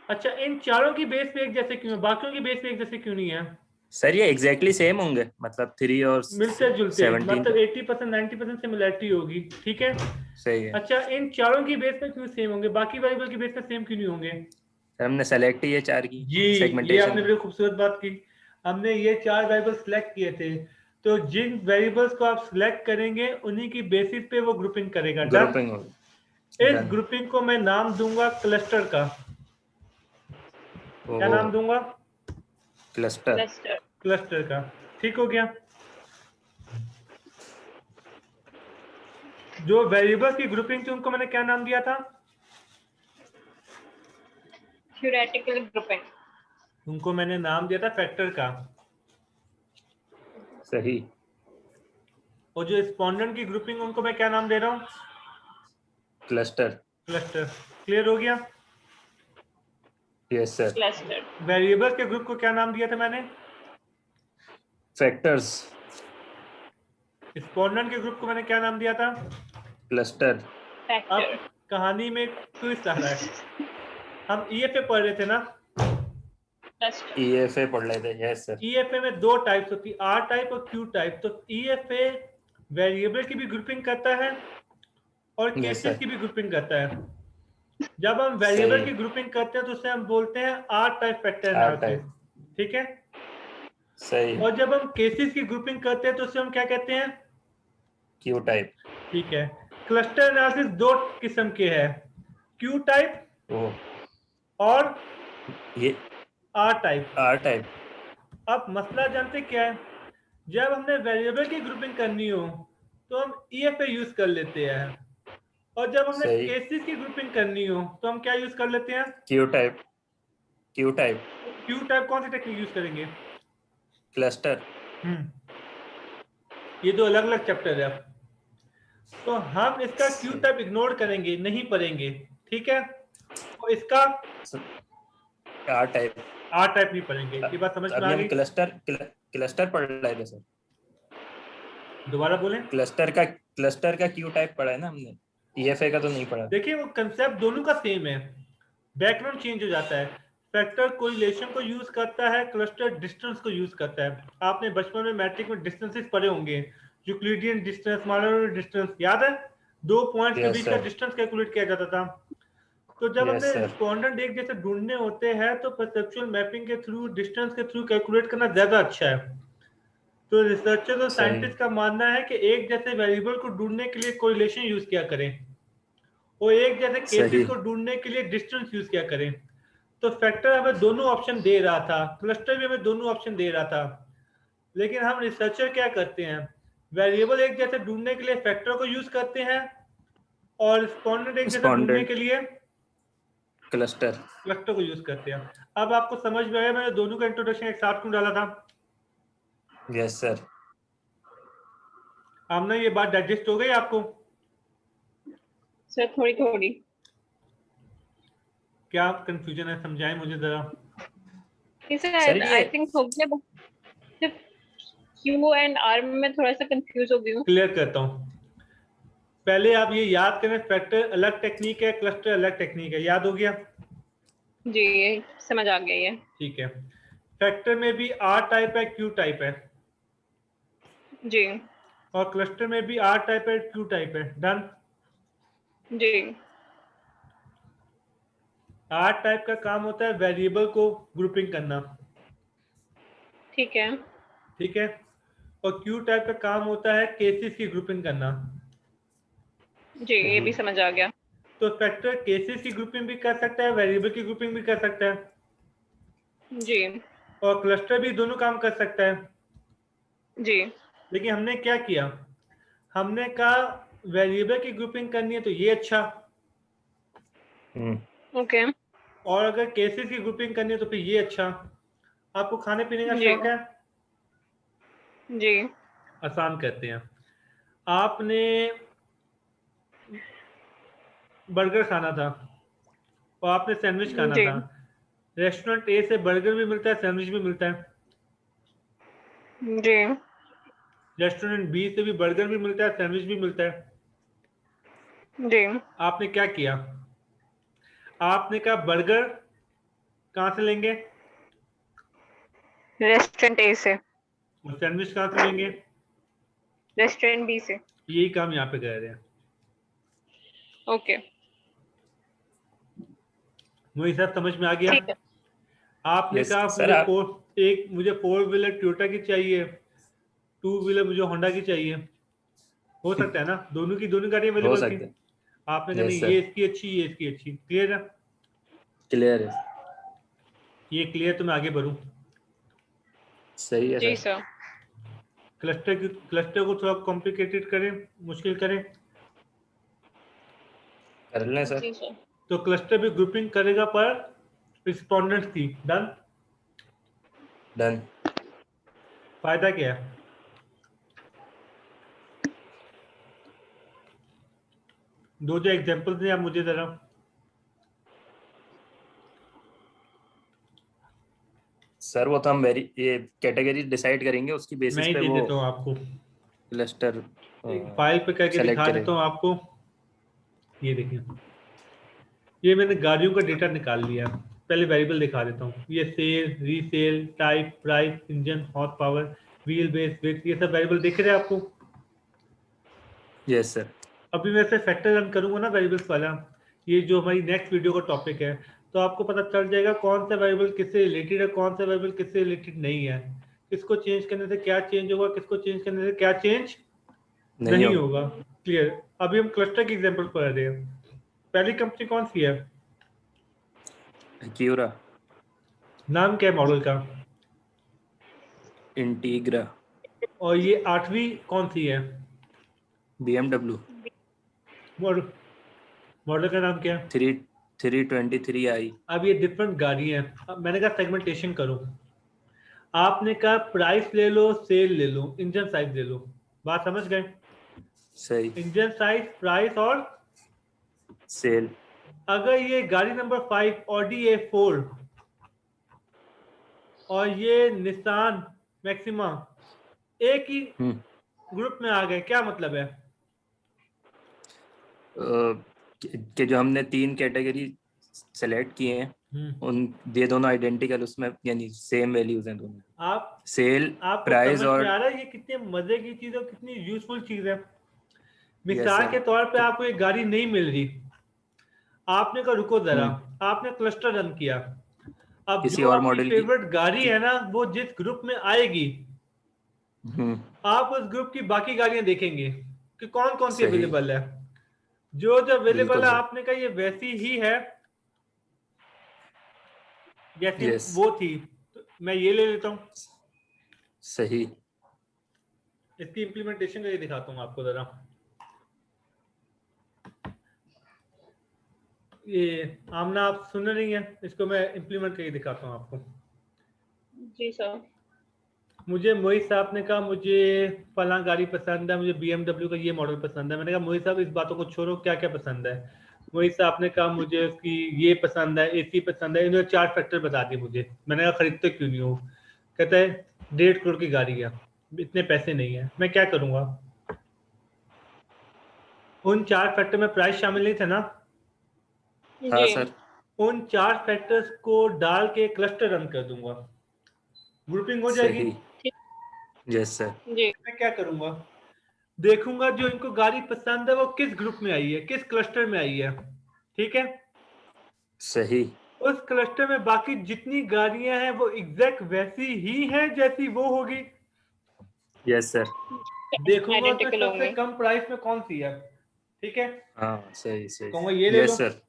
अच्छा, इन चारों की बेस पे एक जैसे क्यों है, बाकियों की बेस पे एक जैसे क्यों नहीं है? सर ये एग्जैक्टली सेम होंगे, मतलब 3 और मिलते जुलते, 17 मतलब तो 80% 90% सिमिलैरिटी होगी, ठीक है। सही है अच्छा, इन चारों की बेस पे क्यों सेम होंगे, बाकी वेरिएबल की बेस पे सेम क्यों नहीं होंगे? सर, हमने सेलेक्ट ही ये 4 की जी, ये सेगमेंटेशन आपने में, बड़ी खूबसूरत बात की। हमने ये 4 वेरिएबल सिलेक्ट किए थे, तो जिन वेरिएबल्स को आप सिलेक्ट करेंगे उन्हीं की बेसिस पे वो ग्रुपिंग करेगा। डन। ग्रुपिंग होगी, इस डन, ग्रुपिंग को मैं नाम दूंगा क्लस्टर का। क्या ओहो, नाम दूंगा? Cluster, cluster. क्लस्टर का, ठीक हो गया। जो वेरिएबल्स की ग्रुपिंग थी उनको मैंने क्या नाम दिया था? Theoretical grouping. उनको मैंने नाम दिया था फैक्टर का। सही, और जो स्पॉन्डेंट की ग्रुपिंग उनको मैं क्या नाम दे रहा हूँ? Cluster, cluster. क्लियर हो गया? Yes sir, cluster. वेरिएबल्स के ग्रुप को क्या नाम दिया था मैंने? फैक्टर्स, स्पॉन्डेंट के ग्रुप को मैंने क्या नाम दिया था? Cluster, factor. अब कहानी में ट्विस्ट आ रहा है। हम ईएफए पढ़ रहे थे ना? क्लस्टर। ईएफए पढ़ लेते हैं, यस सर, ईएफए में 2 टाइप्स होती है, आर टाइप और क्यू टाइप। तो ईएफए वेरिएबल की भी ग्रुपिंग करता है और Yes, केसेस sir. की भी ग्रुपिंग करता है। जब हम सही वेरिएबल है। की ग्रुपिंग करते हैं तो उसे हम बोलते हैं R type factor R analysis, type. ठीक है। सही है। और जब हम केसेस की ग्रुपिंग करते हैं तो उसे हम क्या कहते हैं? Q type. ठीक है। क्लस्टर एनालिसिस दो किस्म के हैं, क्यू टाइप ओह, और ये आर टाइप। R type. अब मसला जानते क्या है, जब हमने वेरिएबल की ग्रुपिंग करनी हो तो हम ईएफए यूज कर लेते हैं, और जब हमने सही। केसेस की ग्रुपिंग करनी हो तो हम क्या यूज कर लेते हैं? Q type. Q type. Q type कौन सी टेक्निक यूज करेंगे? Cluster. ये दो अलग अलग चैप्टर है, तो हम इसका क्यू सही। टाइप इग्नोर करेंगे, नहीं पढ़ेंगे, ठीक है। और इसका R type. आर टाइप नहीं पढ़ेंगे। ये बात समझ में अभी आ हम गई? क्लस्टर पढ़ रहे थे सर। दोबारा बोलें। क्लस्टर का Q टाइप पढ़ा है ना हमने, EFA का तो नहीं पढ़ा। देखिए वो कंसेप्ट दोनों का सेम है, बैकग्राउंड चेंज हो जाता है। फैक्टर कोरिलेशन को यूज करता है, क्लस्टर डिस्टेंस को यूज करता है। आपने बचपन में मैट्रिक में डिस्टेंसेस पढ़े होंगे, यूक्लिडियन डिस्टेंस, मॉडर्न डिस्टेंस, याद है? दो पॉइंट्स के यस बीच का सर। डिस्टेंस कैलकुलेट किया जाता था। तो जब यस हमने सर। रिस्पोंडेंट एक जैसे ढूंढने होते हैं तो परसेप्चुअल मैपिंग के थ्रू, डिस्टेंस के थ्रू कैलकुलेट करना ज्यादा अच्छा है। तो रिसर्चर्स और सही। साइंटिस्ट का मानना है कि एक जैसे वेरिएबल को ढूंढने के लिए कोरिलेशन यूज किया करें, और एक जैसे केसेस सही। को ढूंढने के लिए डिस्टेंस यूज किया करें। तो फैक्टर हमें दोनों ऑप्शन दे रहा था, क्लस्टर भी हमें दोनों ऑप्शन दे रहा था, लेकिन हम रिसर्चर क्या करते हैं, वेरिएबल एक जैसे ढूंढने के लिए फैक्टर को यूज करते हैं, और रिस्पोंडेंट एक जैसा ढूंढने Respondent के लिए cluster. क्लस्टर को यूज करते हैं। अब आपको समझ में आया मैंने दोनों का इंट्रोडक्शन एक साथ क्यों डाला था? Yes sir. आमना ये बात डाइजेस्ट हो गई आपको? सर थोड़ी थोड़ी। क्या कंफ्यूजन है, समझाएं मुझे जरा। सर ये आई थिंक हो गया, बस सिर्फ क्यू एंड आर में थोड़ा सा कंफ्यूज हो गई हूँ। क्लियर करता हूँ। पहले आप ये याद करें, फैक्टर अलग टेक्निक है, क्लस्टर अलग टेक्निक है, याद हो गया? जी समझ आ गया ये। ठीक है। फैक्टर में भी आर टाइप है, क्यू टाइप है, जी और क्लस्टर में भी आर टाइप है, क्यू टाइप है। डन। जी आर टाइप का काम होता है वेरिएबल को ग्रुपिंग करना, ठीक है। ठीक है। और क्यू टाइप का काम होता है केसेस की ग्रुपिंग करना। जी ये भी समझ आ गया। तो फैक्टर केसेस की ग्रुपिंग भी कर सकता है, वेरिएबल की ग्रुपिंग भी कर सकता है, जी और क्लस्टर भी दोनों काम कर सकता है। जी लेकिन हमने क्या किया, हमने कहा वेरिएबल की ग्रुपिंग करनी है तो ये अच्छा, ओके। और अगर केसेस की ग्रुपिंग करनी है तो फिर ये अच्छा। आपको खाने पीने का जी शौक है? जी आसान करते हैं। आपने बर्गर खाना था और आपने सैंडविच खाना जी था। रेस्टोरेंट ए से बर्गर भी मिलता है, सैंडविच भी मिलता है। जी रेस्टोरेंट बी से भी बर्गर भी मिलता है, सैंडविच भी मिलता है। जी आपने क्या किया, आपने कहा बर्गर कहाँ से लेंगे रेस्टोरेंट ए से, और सैंडविच कहाँ से लेंगे? रेस्टोरेंट बी से। यही काम यहाँ पे कर रहे हैं। ओके मुझे सब समझ में आ गया। ठीक है। आपने यस कहा सर। आप मुझे फोर व्हीलर टोयोटा की चाहिए, टू व्हीलर मुझे होंडा की चाहिए। हो सकता है ना, दोनों की दोनों गाड़ी हो अवेलेबल थी। सकते हैं। आपने कहा नहीं यस ये सर। इसकी अच्छी, ये इसकी अच्छी। क्लियर है? क्लियर है। ये क्लियर, तो मैं आगे बढ़ूं। सही है जी सर। सर। क्लस्टर को थोड़ा कॉम्प्लिकेटेड करें, मुश्किल करें, कर लें सर। जी सर। तो क्लस्टर भी ग्रुपिंग करेगा पर रिस्पोंडेंट्स की। डन। डन। फायदा क्या है? दो जो एग्जांपल दें आप मुझे जरा। सर वो तो हम ये कैटेगरी डिसाइड करेंगे, उसकी मैं बेसिस ही पे दे वो देता हूँ आपको, क्लस्टर एक फाइल पे करके सेलेक्ट दिखा देता करेंगे। हूँ आपको। ये देखिए, ये मैंने गाड़ियों का डेटा निकाल लिया। पहले वेरिएबल दिखा देता हूँ। ये sale, resale, type, price, engine, horse power, wheel base, weight, ये सब वेरिएबल दिख रहे हैं आपको? Yes sir. अभी मैं से फैक्टर रन करूंगा ना वेरिएबल्स वाला, ये जो हमारी नेक्स्ट वीडियो का टॉपिक है, तो आपको पता चल जाएगा कौन सा वेरिएबल किससे रिलेटेड है, कौन सा वेरिएबल किससे रिलेटेड नहीं है, किसको चेंज करने से क्या चेंज होगा, किसको चेंज करने से क्या चेंज नहीं होगा। क्लियर। अभी हम क्लस्टर की एग्जांपल पढ़ रहे हैं। पहली कंपनी कौन सी है? क्यूरा। नाम क्या है मॉडल का? इंटीग्रा। और ये 8वीं कौन सी है? BMW मॉडल मॉडल का नाम क्या है? 323i। अब ये डिफरेंट गाड़ी है। अब मैंने कहा सेगमेंटेशन करो, आपने कहा प्राइस ले लो, सेल ले लो, इंजन साइज ले लो। बात समझ गए? सही। इंजन साइज, प्राइस और सेल। अगर ये गाड़ी नंबर 5 ऑडी A4 और ये निसान मैक्सिमा एक ही ग्रुप में आ गए, क्या मतलब है? कि जो हमने 3 कैटेगरी सेलेक्ट किए हैं उन ये दोनों आइडेंटिकल, उसमें यानी सेम वैल्यूज हैं दोनों। आप सेल आपको प्राइस समझ और में आ रहा है ये कितने मजे की चीज और कितनी यूजफुल चीज है? यस मिसाल सर। के तौर पे तो आपको एक गाड़ी नहीं मिल रही, आपने कहा रुको जरा, हम्म, आपने क्लस्टर रन किया। अब किसी जो और आपकी मॉडल फेवरेट गाड़ी की है ना, वो जिस ग्रुप में आएगी, आप उस ग्रुप की बाकी गाड़ियां देखेंगे कि कौन कौन सी सही। अवेलेबल है। जो जो अवेलेबल बिल्कुल है सर। आपने कहा ये वैसी ही है जैसी यस। वो थी, तो मैं ये ले लेता हूँ। सही। इसकी इम्प्लीमेंटेशन का ये दिखाता हूँ आपको जरा। ये आमना आप सुन रही हैं, इसको मैं इम्प्लीमेंट करके दिखाता हूँ आपको। जी सर। मुझे मोहित साहब ने कहा मुझे फलां गाड़ी पसंद है, मुझे BMW का ये मॉडल पसंद है। मैंने कहा मोहित साहब इस बातों को छोड़ो, क्या क्या पसंद है? मोहित साहब ने कहा मुझे उसकी ये पसंद है, AC पसंद है। इन्होंने 4 फैक्टर बता दिए मुझे। मैंने कहा खरीदते क्यों नहीं हो? कहता है 1.5 करोड़ की गाड़ी है, इतने पैसे नहीं है। मैं क्या करूंगा? उन 4 फैक्टर में प्राइस शामिल नहीं था ना? हाँ जी सर। उन 4 फैक्टर्स को डाल के क्लस्टर रन कर दूंगा, ग्रुपिंग हो जाएगी। सही। Yes sir. जी मैं क्या करूंगा? देखूंगा जो इनको गाड़ी पसंद है वो किस ग्रुप में आई है, किस क्लस्टर में आई है। ठीक है? सही। उस क्लस्टर में बाकी जितनी गाड़ियां हैं वो एग्जैक्ट वैसी ही हैं जैसी वो होगी। Yes sir. देखूंगा उसमें आइडेंटिकल सबसे होंगे। कम प्राइस में कौन सी है। ठीक है? हाँ सही सही। कहूंगा ये ले लो। Yes sir.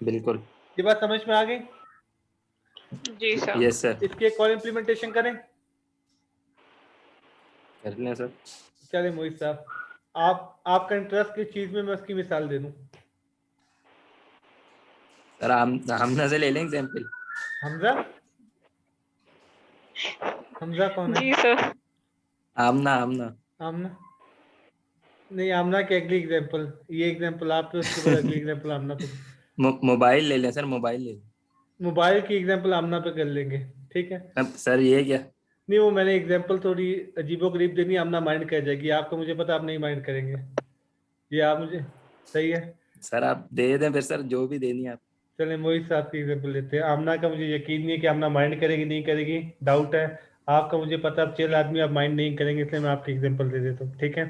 बिल्कुल। ये बात समझ में आ गई? जी सर। Yes sir. इसकी एक और इम्प्लीमेंटेशन करें? कर लें सर। चले मोहित साहब, आपका इंटरेस्ट किस चीज में, मैं उसकी मिसाल दे दूं। सर हमने से ले लें एग्जाम्पल। हमजा, हमजा कौन है? जी सर। आमना आमना। आमना? नहीं, आमना की अगली एग्जांपल, ये एग्जांपल आप पे, उसके बाद अगली एग्जांपल आमना पे। मोबाइल ले लें सर, मोबाइल ले लें। मोबाइल की एग्जांपल आमना पे कर लेंगे। ठीक है? अब सर ये क्या? नहीं, वो मैंने एग्जांपल थोड़ी अजीबोगरीब देनी, आमना माइंड कर जाएगी। आपको मुझे पता, आप नहीं माइंड करेंगे। ये आप मुझे, सही है? सर आप दे दें फिर सर, जो भी देनी है आप। चले मोहित साहब की एग्जांपल लेते हैं। आमना का मुझे यकीन नहीं है कि आमना माइंड करेगी, नहीं करेगी, डाउट है। आपका मुझे पता, आप चिल आदमी, आप माइंड नहीं करेंगे, इसलिए मैं आपकी एग्जांपल दे देता हूँ। ठीक है?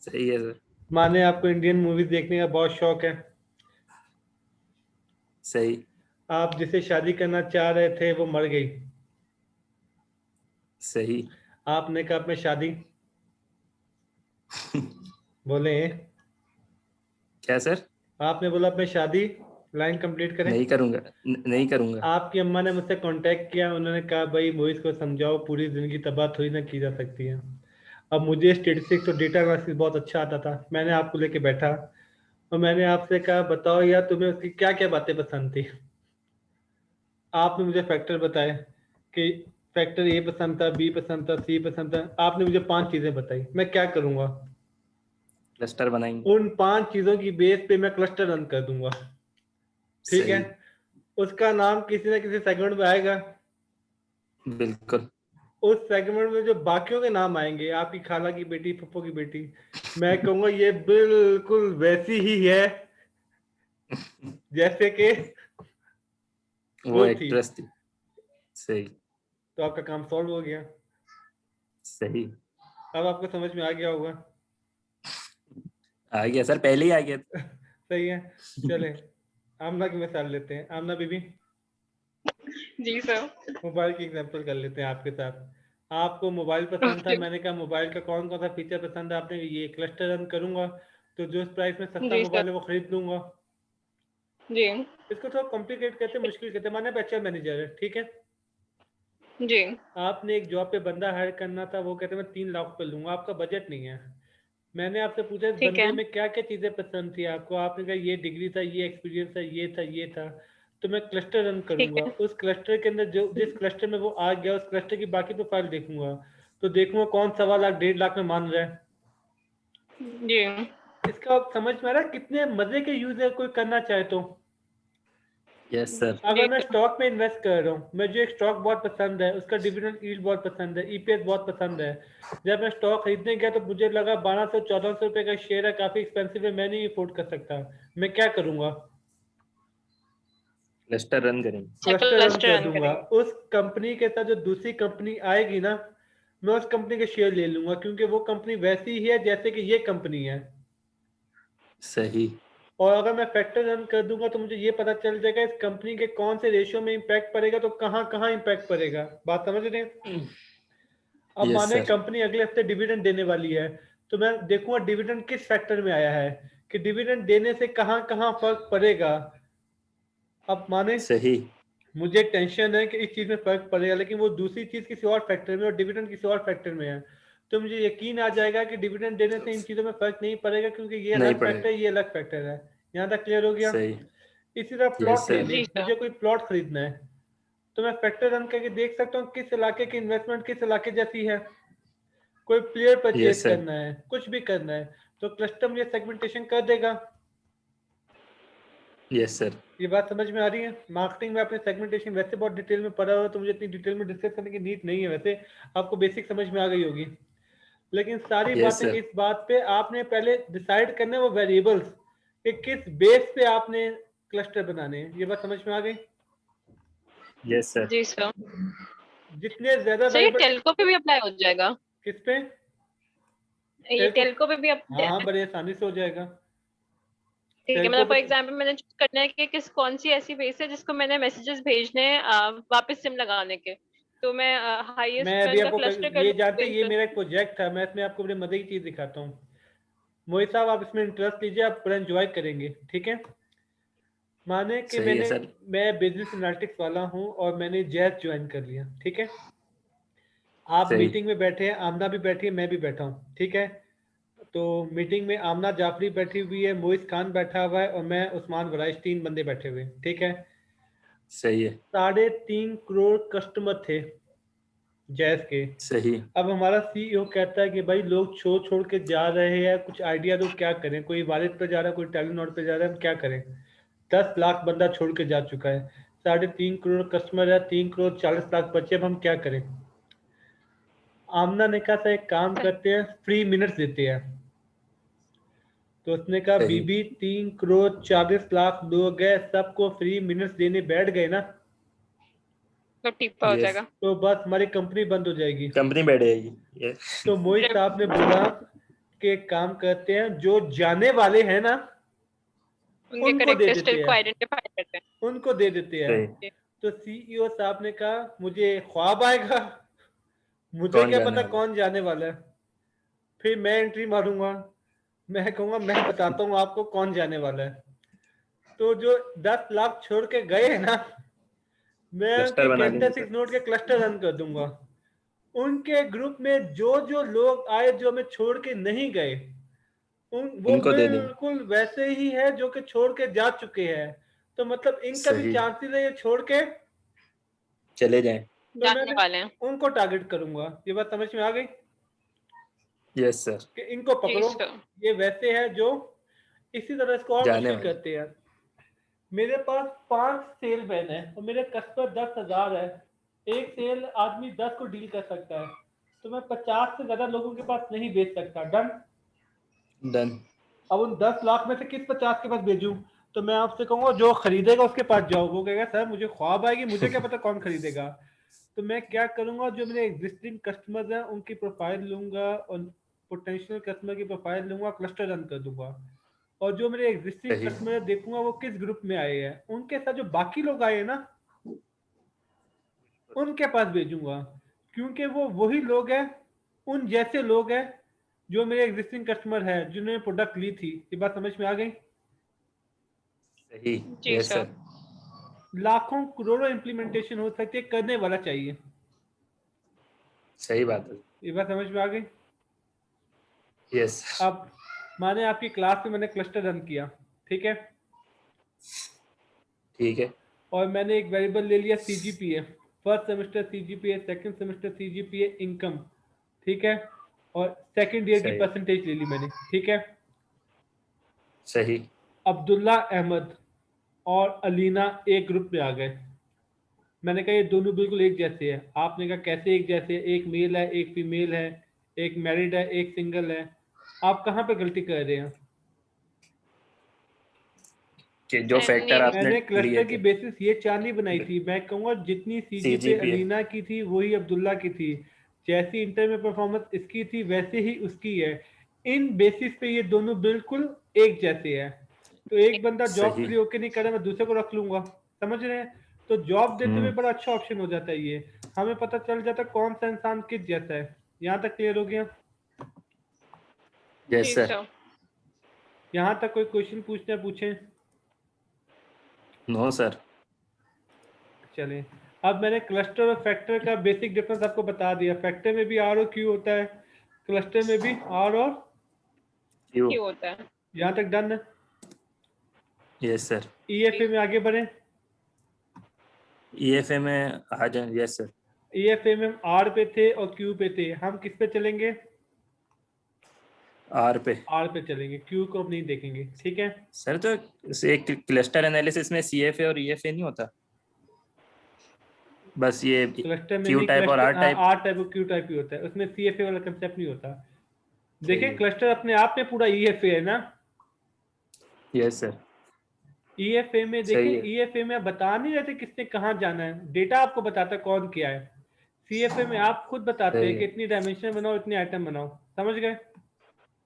सही है सर। माने आपको इंडियन मूवीज देखने का बहुत शौक है, सही। आप जिसे शादी करना चाह रहे थे वो मर गई, सही। आपने कहा मैं शादी, बोले क्या सर? आपने बोला मैं शादी, लाइन कंप्लीट करें। नहीं करूंगा, नहीं करूंगा। आपकी अम्मा ने मुझसे कांटेक्ट किया, उन्होंने कहा भाई मोहित को समझाओ, पूरी जिंदगी तबाह थोड़ी ना की जा सकती है। अब मुझे स्टेटिस्टिक्स और डेटा एनालिसिस बहुत अच्छा आता था। मैंने आपको लेके बैठा और मैंने आपसे कहा बताओ यार तुम्हें उसकी क्या क्या बातें पसंद थी। आपने मुझे फैक्टर बताए कि फैक्टर ए पसंद था, बी पसंद था, सी पसंद था। आपने मुझे 5 चीजें बताई। मैं क्या करूंगा? क्लस्टर बनाएंगे। उन 5 चीजों की बेस पे मैं क्लस्टर रन कर दूंगा। ठीक है? सही। उसका नाम किसी ना किसी सेगमेंट में आएगा। बिल्कुल। उस सेगमेंट में जो बाकियों के नाम आएंगे, आपकी खाला की बेटी, पप्पो की बेटी, मैं कहूंगा ये बिल्कुल वैसी ही है जैसे कि वो वो थी। एक्ट्रेस थी। सही। तो आपका काम सॉल्व हो गया। सही। अब आपको समझ में आ गया होगा। आ गया सर, पहले ही आ गया। सही है। चले आमना की मिसाल लेते हैं। आमना बीबी, जी सर। मोबाइल की एग्जांपल कर लेते हैं आपके साथ। आपको मोबाइल पसंद था, ओके। मैंने कहा मोबाइल का कौन कौन सा फीचर पसंद है, आपने ये क्लस्टर रन करूंगा तो जो इस प्राइस में सस्ता जी मोबाइल सर। है वो खरीद लूंगा। जी। इसको थोड़ा कॉम्प्लिकेट कहते हैं, मुश्किल कहते हैं। माने आप HR मैनेजर है, ठीक है, जी। आपने एक जॉब पे बंदा हायर करना था, वो कहते हैं मैं 3 लाख पे लूंगा, आपका बजट नहीं है। मैंने आपसे पूछा इस ठीक है। बंदे में क्या क्या चीजें पसंद थी आपको, आपने कहा ये डिग्री था, ये एक्सपीरियंस था, ये था, ये था। तो मैं क्लस्टर रन ठीक करूंगा, है। उस क्लस्टर के अंदर जो जिस क्लस्टर में वो आ गया उस क्लस्टर की बाकी प्रोफाइल देखूंगा, तो देखूंगा कौन 1.25 लाख 1.5 लाख में मान रहा है। जी। इसका आप समझ में आ रहा है कितने मजे के यूज है कोई करना चाहे तो। Yes sir. अगर जी मैं सर। स्टॉक में इन्वेस्ट कर रहा हूँ, मुझे एक स्टॉक बहुत पसंद है, उसका डिविडेंड यील्ड बहुत पसंद है, EPS बहुत पसंद है। जब मैं स्टॉक खरीदने गया तो मुझे लगा 1200-1400 रुपए का शेयर है, काफी एक्सपेंसिव है, मैं नहीं अफोर्ड कर सकता। मैं क्या करूंगा? क्लस्टर रन करेंगे। क्लस्टर रन क्लस्टर कर रन दूंगा। करेंगे। उस कंपनी के साथ जो दूसरी कंपनी आएगी ना, मैं उस कंपनी के शेयर ले लूंगा, क्योंकि वो कंपनी वैसी ही है जैसे कि ये कंपनी है। सही। और अगर मैं फैक्टर रन कर दूंगा तो मुझे ये पता चल जाएगा इस कंपनी के कौन से रेशियो में इम्पैक्ट पड़ेगा, तो कहाँ कहाँ इम्पैक्ट पड़ेगा। बात समझ रहे हैं? अब यस माने सर। कंपनी अगले हफ्ते डिविडेंड देने वाली है, तो मैं देखूंगा डिविडेंड किस फैक्टर में आया है, कि डिविडेंड देने से कहाँ कहाँ फर्क पड़ेगा। अब माने सही। मुझे टेंशन है कि इस चीज में फर्क पड़ेगा, लेकिन वो दूसरी चीज किसी और फैक्टर में और डिविडेंड किसी और फैक्टर में है, तो मुझे यकीन आ जाएगा कि डिविडेंड देने से इन चीजों में फर्क नहीं पड़ेगा, क्योंकि ये नहीं अलग फैक्टर है, पड़ेगा। ये अलग फैक्टर है। यहाँ तक क्लियर हो गया? सही। इसी तरह यस प्लॉट ले सर। ले, जी सर। मुझे कोई प्लॉट खरीदना है, तो मैं फैक्टर रन करके देख सकता हूँ किस इलाके की इन्वेस्टमेंट किस इलाके जैसी है। कोई प्लेयर परचेज यस सर। करना है, कुछ भी करना है, तो क्लस्टर मुझे सेगमेंटेशन कर देगा। Yes sir. ये बात समझ में आ रही है? मार्केटिंग में आपने सेगमेंटेशन वैसे बहुत डिटेल में पढ़ा हो, तो मुझे इतनी डिटेल में डिस्कस करने की नीड नहीं है, वैसे आपको बेसिक समझ में आ गई होगी। लेकिन सारी यस बातें सर। इस बात पे आपने पहले डिसाइड करना है वो वेरिएबल्स, कि किस बेस पे आपने क्लस्टर बनाने हैं। ये बात समझ में आ गई? Yes sir. जी सर। जितने ज्यादा सर ये वेरिएबल। टेल्को पे भी अप्लाई हो जाएगा? किस पे? ये टेल्को? टेल्को पे भी हाँ हाँ, बड़े आसानी से हो जाएगा। ठीक है, टेल्को मतलब पे फॉर एग्जांपल मैंने चूज करना है कि किस कौन सी ऐसी बेस है जिसको मैंने मैसेजेस भेजने हैं वापस सिम लगाने के, तो मैं मैं हाईएस्ट में अभी उनका आपको क्लस्टर कर ये लूँ जानते हैं, बेस ये पे। मेरा एक प्रोजेक्ट था, मैं इसमें आपको बड़ी मजे की चीज दिखाता हूँ। मोहित साहब, आप इसमें इंटरेस्ट लीजिए, आप पूरा एंजॉय करेंगे, ठीक है। माने कि सही है सर। मैं बिजनेस एनालिटिक्स वाला हूँ और मैंने जैज ज्वाइन कर लिया, ठीक है। आप सही। मीटिंग में बैठे हैं, आमना भी बैठी है, मैं भी बैठा हूँ, ठीक है। तो मीटिंग में आमना जाफरी बैठी हुई है, मोइस खान बैठा हुआ है, और मैं उस्मान वराइश, 3 बंदे बैठे हुए हैं, ठीक है। सही है। 3.5 करोड़ कस्टमर थे जैज के। सही। अब हमारा CEO कहता है कि भाई लोग छोड़ छोड़ के जा रहे हैं, कुछ आइडिया दो क्या करें, कोई वालेट पे जा रहा है, कोई टेलीनॉर पे जा रहा है, हम क्या करें। 10 लाख बंदा छोड़ के जा चुका है, 3.5 करोड़ कस्टमर है, 3 करोड़ 40 लाख बचे, अब हम क्या करें। आमना ने कहा था एक काम करते हैं, फ्री मिनट्स देते हैं। तो उसने कहा सही। बीबी 3 करोड़ 40 लाख लोग गए, सबको फ्री मिनट्स देने बैठ गए ना, तो टिप्पा हो यस। जाएगा। तो बस हमारी कंपनी बंद हो जाएगी। कंपनी बैठ जाएगी। यस। तो मोहित साहब ने बोला कि एक काम करते हैं, जो जाने वाले हैं ना उनके उनको करेक्ट दे क्लस्टर देते को हैं, आइडेंटिफाई करते उनको दे देते हैं। सही। हैं। तो CEO साहब ने कहा मुझे ख्वाब आएगा, मुझे कौन क्या जाने पता वाला है? कौन जाने वाला है। फिर मैं एंट्री मारूंगा, मैं कहूंगा मैं बताता हूँ आपको कौन जाने वाला है। तो जो 10 लाख छोड़ के गए हैं ना, मैं उनके क्लस्टर बना कैंटा लेंगे सर। 6 नोट के क्लस्टर रन कर दूंगा। उनके ग्रुप में जो जो लोग आए जो हमें छोड़ के नहीं गए, वो उनको दे देंगे। बिल्कुल वैसे ही है जो कि छोड़ के जा चुके हैं। तो मतलब इनका भी सही। चांसेस है ये छोड़ के, चले जाएं। तो मैं जानने भी वाले हैं। उनको टारगेट करूंगा। ये बात समझ में आ गई? Yes sir. कि इनको जी पकड़ो, सर। ये वैसे है जो इसी तरह इसको और जाने मुश्किल वाले। करते हैं। मेरे पास 5 सेलमैन है और मेरे कस्टमर 10,000 है, एक सेल आदमी 10 को डील कर सकता है, तो मैं 50 से ज्यादा लोगों के पास नहीं बेच सकता। डन। डन। अब उन 10 लाख में से किस 50 के पास भेजूं? तो मैं आपसे कहूंगा जो खरीदेगा उसके पास जाओ, वो कहेगा सर मुझे ख्वाब आएगी, मुझे क्या पता कौन खरीदेगा। तो मैं क्या करूंगा, जो मेरे एग्जिस्टिंग कस्टमर्स हैं उनकी प्रोफाइल लूंगा और पोटेंशियल कस्टमर की प्रोफाइल लूंगा, क्लस्टर रन कर दूंगा, और जो मेरे एग्जिस्टिंग सही। कस्टमर देखूंगा वो किस ग्रुप में आए हैं, उनके साथ जो बाकी लोग आए हैं ना उनके पास भेजूंगा, क्योंकि वो वही लोग हैं, उन जैसे लोग हैं जो मेरे एग्जिस्टिंग कस्टमर है जिन्होंने प्रोडक्ट ली थी। ये बात समझ में आ गई? सही। जी यस सर। सर। लाखों करोड़ों इम्प्लीमेंटेशन हो सकती है, करने वाला चाहिए। सही बात है। ये बात समझ में आ गई? यस। अब माने आपकी क्लास में मैंने क्लस्टर रन किया, ठीक है, ठीक है। और मैंने एक वेरिएबल ले लिया CGPA, first semester CGPA, second semester CGPA income, ठीक है, और सेकंड ईयर की सही। परसेंटेज ले ली मैंने, ठीक है। सही। अब्दुल्ला अहमद और अलीना एक ग्रुप में आ गए। मैंने कहा ये दोनों बिल्कुल एक जैसे हैं। आपने कहा कैसे एक जैसे? एक मेल है, एक फीमेल है, एक मैरिड है, एक सिंगल है। आप कहाँ पे गलती कर रहे हैं? कि जो फैक्टर आपने मैंने क्लस्टर लिए की थे। बेसिस ये चार नहीं बनाई थी, मैं कहूँगा जितनी CGPA CGPA। अलीना की थी वही अब्दुल्ला की थी, जैसी इंटर में परफॉर्मेंस इसकी थी वैसे ही उसकी है। इन बेसिस पे ये दोनों बिल्कुल एक जैसे है। तो एक बंदा जॉब के सही। लिए ओके नहीं करे, मैं दूसरे को रख लूंगा, समझ रहे हैं? तो जॉब देते हुए हम्म। बड़ा अच्छा ऑप्शन हो जाता है ये, हमें पता चल जाता है कौन सा इंसान किस जैसा है। यहाँ तक क्लियर हो गया? यस जी सर। सर। यहाँ तक कोई क्वेश्चन पूछना है पूछें? No sir. चलें, अब मैंने क्लस्टर और फैक्टर का बेसिक डिफरेंस आपको बता दिया। फैक्टर में भी आर और क्यू होता है, क्लस्टर में भी आर और, क्यों? क्यों होता है? यहाँ तक डन है। Yes sir. EFA में आगे बढ़े। EFA में आ जाए। Yes sir. EFA में हम आर पे थे और क्यू पे थे, हम किस पे चलेंगे? आर पे। आर पे चलेंगे, क्यू को अब नहीं देखेंगे, ठीक है। सर तो एक क्लस्टर एनालिसिस में CFA और EFA नहीं होता, बस ये क्लस्टर में क्यू नहीं, टाइप और क्लस्टर आर हाँ टाइप। आर टाइप और क्यू टाइप ही होता है, उसमें CFA वाला कंसेप्ट नहीं होता। देखिए सही है। क्लस्टर अपने आप में पूरा EFA है ना। Yes sir. EFA में सही देखिए, है। EFA में आप बता नहीं रहते किसने कहाँ जाना है, डेटा आपको बताता है कौन क्या है। CFA में आप खुद बताते सही हैं कि है। इतनी डायमेंशन बनाओ, इतने आइटम बनाओ, समझ गए?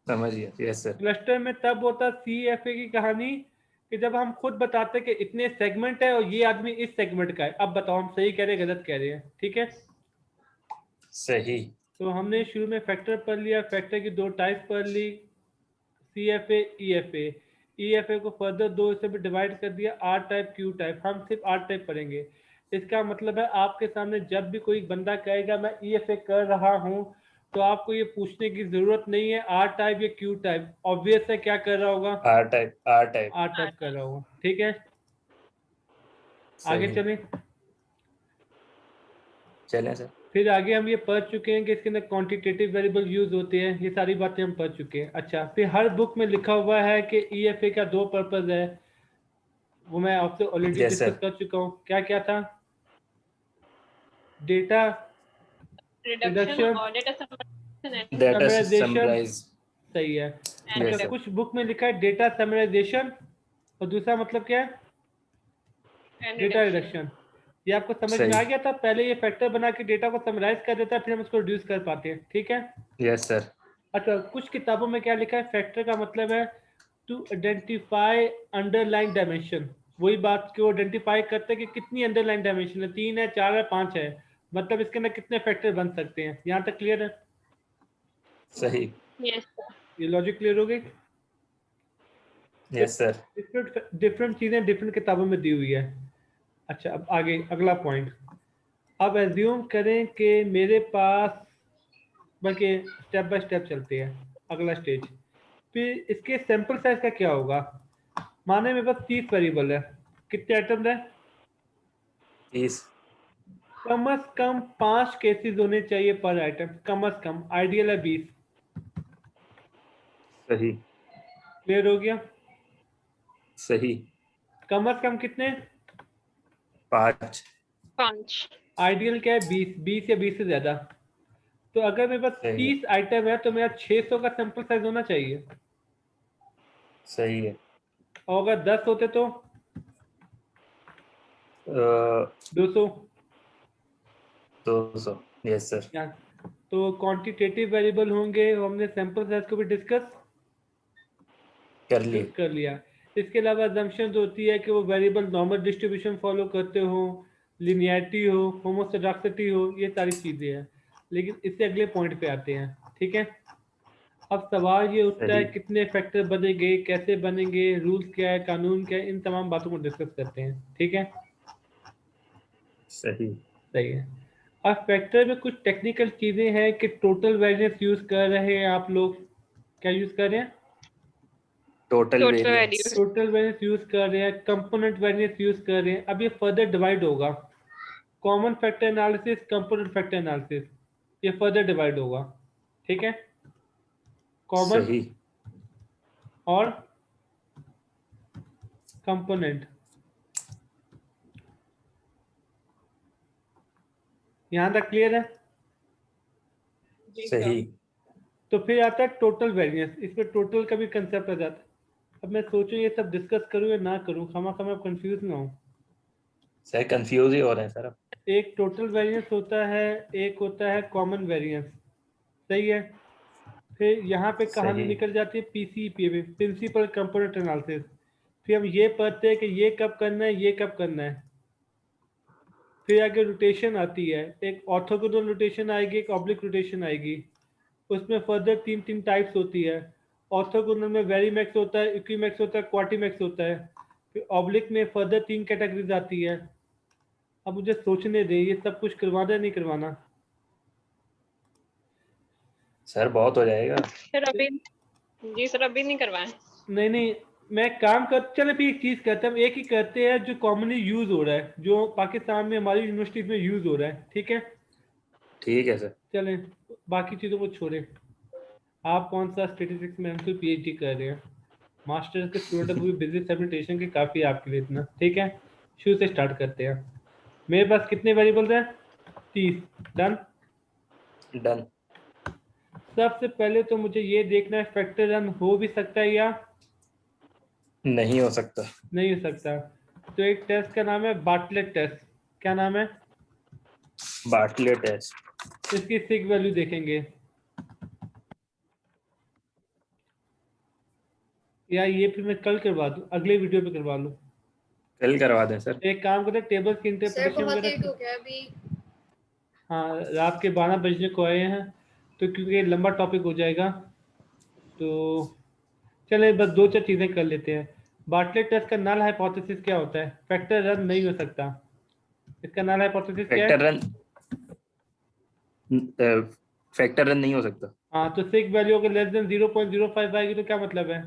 समझ गया। Yes sir. क्लस्टर में तब होता CFA की कहानी कि जब हम खुद बताते कि इतने सेगमेंट है और ये आदमी इस सेगमेंट का है। अब बताओ हम सही कह रहे हैं गलत कह रहे हैं, ठीक है। सही। तो हमने शुरू में फैक्टर पढ़ लिया, फैक्टर की दो टाइप पढ़ ली, CFA EFA। EFA को फर्दर दो से भी डिवाइड कर दिया, आर टाइप क्यू टाइप। हम सिर्फ आर टाइप पढ़ेंगे। इसका मतलब है आपके सामने जब भी कोई बंदा कहेगा मैं EFA कर रहा हूं, तो आपको ये पूछने की जरूरत नहीं है आर टाइप या क्यू टाइप, ऑब्वियस है क्या कर रहा होगा, R type. R type. R type कर रहा होगा, ठीक है। आगे सही। चलें। चलें सर। फिर आगे हम ये पढ़ चुके हैं कि इसके अंदर क्वांटिटेटिव वेरिएबल यूज होते हैं, ये सारी बातें हम पढ़ चुके हैं। अच्छा, फिर हर बुक में लिखा हुआ है कि EFA का दो पर्पज है, वो मैं आपसे ऑलरेडी यस डिस्कस सर। कर चुका हूँ। क्या क्या था? डेटा रिडक्शन रिडक्शन, और data summarisation data summarisation, summarise. सही है। एंड यस अच्छा, सर। कुछ बुक में लिखा है डेटा समराइजेशन, और दूसरा मतलब क्या है? Data reduction. रिडक्शन। ये आपको समझ में सही। आ गया था? पहले ये फैक्टर बना के डेटा को समराइज कर देता है, फिर हम उसको रिड्यूस कर पाते हैं, ठीक है। Yes sir. अच्छा, कुछ किताबों में क्या लिखा है? फैक्टर का मतलब है टू आइडेंटिफाई अंडरलाइन डायमेंशन। वही बात क्यों आइडेंटिफाई करते हैं कि कितनी अंडरलाइन डायमेंशन है, 3 है, 4 है, 5 है, मतलब इसके अंदर कितने फैक्टर बन सकते हैं। यहाँ तक क्लियर है? सही। यस ये लॉजिक क्लियर हो गई? Yes sir. डिफरेंट डिफरेंट चीजें डिफरेंट किताबों में दी हुई है। अच्छा, अब आगे अगला पॉइंट। अब एज्यूम करें कि मेरे पास, बल्कि स्टेप बाय स्टेप चलते हैं, अगला स्टेज। फिर इसके सैंपल साइज का क्या होगा? माने मेरे पास 30 वेरिएबल है, कितने आइटम है? 30। कम से कम 5 केसेस होने चाहिए पर आइटम, कम से कम। आइडियल है 20। सही। क्लियर हो गया? सही। कम से कम कितने? 5। 5। आइडियल क्या है? 20, 20 या 20 से ज्यादा। तो अगर मेरे पास सही है। 30 आइटम है तो मेरा 600 का सैंपल साइज होना चाहिए, सही है। और अगर 10 होते तो 200। 200। Yes sir. या तो क्वांटिटेटिव वेरिएबल होंगे, हमने सैंपल साइज को भी डिस्कस कर लिए। कर लिया। इसके अलावा अजम्पशन होती है कि वो वेरिएबल नॉर्मल डिस्ट्रीब्यूशन फॉलो करते हो, लिनियरिटी हो, होमोसेडाक्सिटी हो, ये सारी चीजें हैं। लेकिन इससे अगले पॉइंट पे आते हैं, ठीक है। अब सवाल ये उठता है सही कितने फैक्टर बनेंगे, कैसे बनेंगे, रूल्स क्या है, कानून क्या है, इन तमाम बातों को डिस्कस करते हैं, ठीक है। सही सही है। अब फैक्टर में कुछ टेक्निकल चीजें हैं कि टोटल वेरिएंस यूज कर रहे हैं आप लोग, क्या यूज कर रहे हैं? Total total variance. Values. Total variance use कर रहे हैं, कंपोनेंट वेरिएंस यूज कर रहे हैं। अब ये फर्दर डिवाइड होगा, common factor analysis, component factor analysis, ये फर्दर डिवाइड होगा, ठीक है। कॉमन सही और कंपोनेंट, यहां तक क्लियर है? सही। तो फिर आता है टोटल वेरिएंस, इसमें टोटल का भी कंसेप्ट आ जाता है। अब मैं सोचूं ये सब डिस्कस करूं या ना करूं, खामा खामा कंफ्यूज ना हो। सर कंफ्यूज ही हो रहे हैं सर अब। एक टोटल वेरिएंस होता है, एक होता है कॉमन वेरिएंस, सही है। फिर यहाँ पे कहानी सही निकल जाती है पीसीपी में, प्रिंसिपल कंपोनेंट एनालिसिस। फिर हम ये पढ़ते हैं कि ये कब करना है, ये कब करना है। फिर आगे रोटेशन आती है, एक ऑर्थोगोनल रोटेशन आएगी, एक ऑब्लिक रोटेशन आएगी। उसमें फर्दर तीन तीन टाइप्स होती है। ऑर्थोगोनल में वेरीमैक्स होता है, इक्विमैक्स होता है, क्वार्टीमैक्स होता है। फिर ऑब्लिक में फर्दर तीन कैटेगरीज आती है। अब मुझे सोचने दे, ये सब कुछ करवाना है नहीं करवाना? सर बहुत हो जाएगा। सर अभी, जी सर अभी नहीं करवाएं। नहीं नहीं, मैं काम कर, चले भी एक चीज करते हैं, हम एक ही करते हैं जो कॉमनली यूज हो रहा है, जो पाकिस्तान में हमारी यूनिवर्सिटी में यूज हो रहा है, ठीक है। ठीक है सर। चलें, बाकी चीज़ों को छोड़ें। आप कौन सा स्टेटिस्टिक्स में एमफिल पीएचडी कर रहे हैं, मास्टर्स के स्टूडेंट भी बिजनेस एडमिनिस्ट्रेशन के काफ़ी है आपके लिए इतना, ठीक है। शुरू से स्टार्ट करते हैं। मेरे पास कितने वेरिएबल्स हैं? 30। डन। डन। सबसे पहले तो मुझे ये देखना है फैक्टर रन हो भी सकता है या नहीं हो सकता। नहीं हो सकता। तो एक टेस्ट का नाम है बार्टलेट टेस्ट। क्या नाम है? Bartlett test. इसकी सिग वैल्यू देखेंगे, या ये फिर मैं कल करवा दूं, अगले वीडियो पे करवा लूं? कल करवा दें सर। एक काम करते हैं, टेबल्स की सर इंटरप्रिटेशन बहुत वगैरह। लेट हो गया अभी। हाँ, रात के 12 बजने को आए हैं, तो क्योंकि ये लंबा टॉपिक हो जाएगा, तो चले बस दो चार चीज़ें कर लेते हैं। बार्टलेट टेस्ट का नल हाइपोथेसिस क्या होता है? फैक्टर रन नहीं हो सकता। इसका नल हाइपोथेसिस क्या फैक्टर है? रन। फैक्टर रन नहीं हो सकता। हाँ, तो सिग वैल्यू अगर लेस देन 0.05 आएगी तो क्या मतलब है?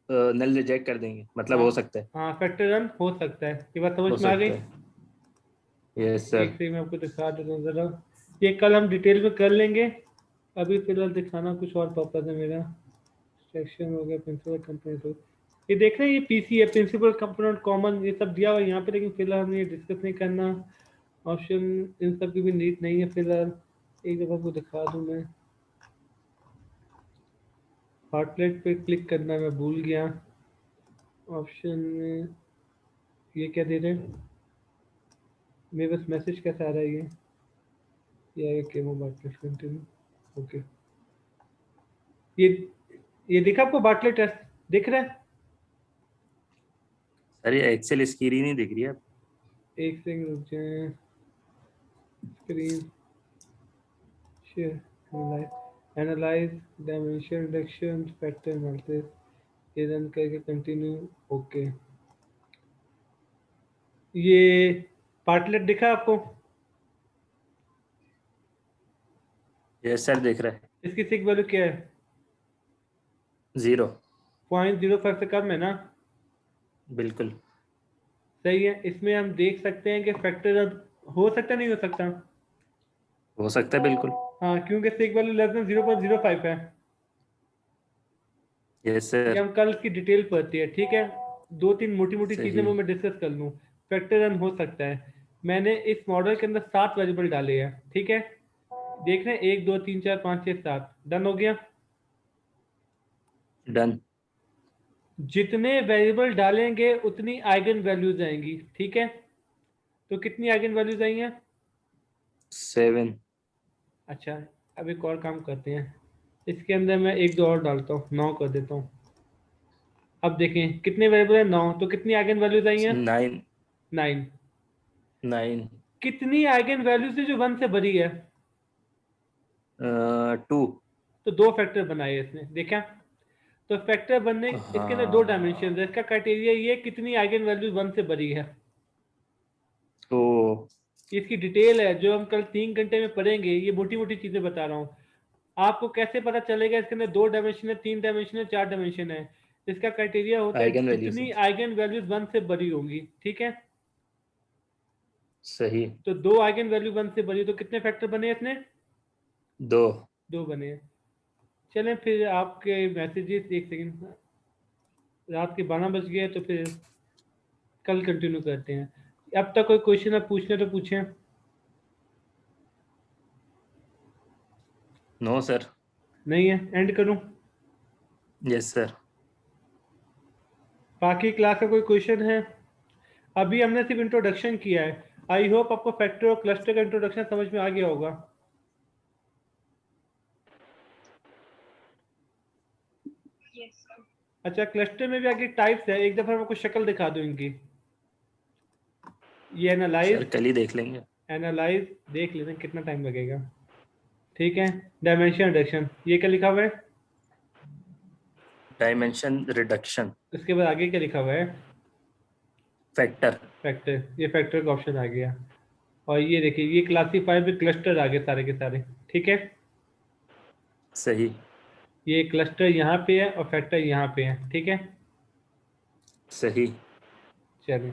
नल रिजेक्ट कर देंगे, मतलब हाँ हो सकता है। हाँ, फैक्टर रन हो सकता है, ये बात हो समझ में आ गई? सकता है। Yes sir. एक से मैं आपको दिखा देता हूँ ज़रा, ये कल हम डिटेल में कर लेंगे। अभी फिलहाल दिखाना कुछ और पर्पज है मेरा। सेक्शन हो गया, प्रिंसिपल कंपोनेंट हो, ये देख रहे हैं, ये पीसी है, प्रिंसिपल कंपोनेंट कॉमन, ये सब दिया हुआ है यहाँ पे, लेकिन फिलहाल हमें ये डिस्कस नहीं करना। ऑप्शन इन सब की भी नीड नहीं है फिलहाल। एक दफ़ा आपको दिखा दूँ मैं, बार्टलेट पे क्लिक करना मैं भूल गया। ऑप्शन में ये क्या दे रहे हैं, मेरे बस मैसेज कैसा आ रहा है ये केमो बार्टलेट कंटिन्यू, ओके। ये दिखा आपको बार्टलेट टेस्ट, दिख रहा है? सर ये एक्सेल स्क्रीन ही नहीं दिख रही है। एक सेकंड रुक जाए, screen share, analyse dimension reduction factor analysis, ये रन करके कंटिन्यू, ओके। ये पार्टलेट दिखा आपको? यस सर दिख रहा है। इसकी सिक वैल्यू क्या है? 0। 0.05 से कम है ना? बिल्कुल। सही है। इसमें हम देख सकते हैं कि फैक्टर हो सकता नहीं हो सकता? हो सकता है बिल्कुल। हाँ, क्योंकि सिक वैल्यू लेस देन 0.05 है। यस ये सर। हम कल की डिटेल पढ़ते हैं, ठीक है। दो तीन मोटी मोटी चीजें सही। वो मैं डिस्कस कर लूँ। फैक्टर रन हो सकता है। मैंने इस मॉडल के अंदर 7 वेरिएबल डाले हैं, ठीक है। देख रहे हैं, 1 2 3 4 5 6 7, डन हो गया। डन। जितने वेरिएबल डालेंगे उतनी आइगन वैल्यूज आएंगी, ठीक है। तो कितनी आइगन वैल्यूज आई हैं? 7। अच्छा, अब एक और काम करते हैं, इसके अंदर मैं एक दो और डालता हूँ, 9 कर देता हूँ। अब देखें कितने वेरिएबल है, 9, तो कितनी आइगन वैल्यूज आई हैं? 9। 9। 9। कितनी आइगन वैल्यूज है जो 1 से बड़ी है? 2। तो 2 फैक्टर बनाए इसने, देखा? तो फैक्टर बनने, इसके अंदर 2 डायमेंशन है, इसका क्राइटेरिया ये कितनी आइगन वैल्यूज 1 से बड़ी है। तो इसकी डिटेल है जो हम कल 3 घंटे में पढ़ेंगे, ये मोटी मोटी चीजें बता रहा हूँ। आपको कैसे पता चलेगा इसके अंदर 2 डायमेंशन है, 3 डायमेंशन है, 4 डायमेंशन है? इसका क्राइटेरिया होता है आइगन वैल्यूज कितनी है। आइगन वैल्यूज 1 से बड़ी होंगी, ठीक है? सही। तो 2 आइगन वैल्यू 1 से बड़ी, तो कितने फैक्टर बने इसने? 2। 2 बने। चलें फिर आपके मैसेजेस, एक सेकंड, रात के 12 बज गए, तो फिर कल कंटिन्यू करते हैं। अब तक कोई क्वेश्चन आप पूछने तो पूछें। No sir. नहीं है, एंड करूं? Yes sir. बाकी क्लास का कोई क्वेश्चन है? अभी हमने सिर्फ इंट्रोडक्शन किया है। आई होप आपको फैक्टर और क्लस्टर का इंट्रोडक्शन समझ में आ गया होगा। अच्छा, क्लस्टर में भी आगे टाइप्स है, एक दफा मैं आपको शक्ल दिखा दूं इनकी। ये सर एनालाइज, कल ही देख लेंगे। एनालाइज देख लेते हैं कितना टाइम लगेगा, ठीक है? डायमेंशन रिडक्शन, ये क्या लिखा हुआ है? Dimension reduction. उसके बाद आगे क्या लिखा हुआ है? फैक्टर। फैक्टर, ये फैक्टर का ऑप्शन आ गया। और ये देखिए, ये क्लासीफाई में क्लस्टर आ गए सारे के सारे, ठीक है? सही। ये क्लस्टर यहाँ पे है और फैक्टर यहाँ पे है, ठीक है? सही। चलिए।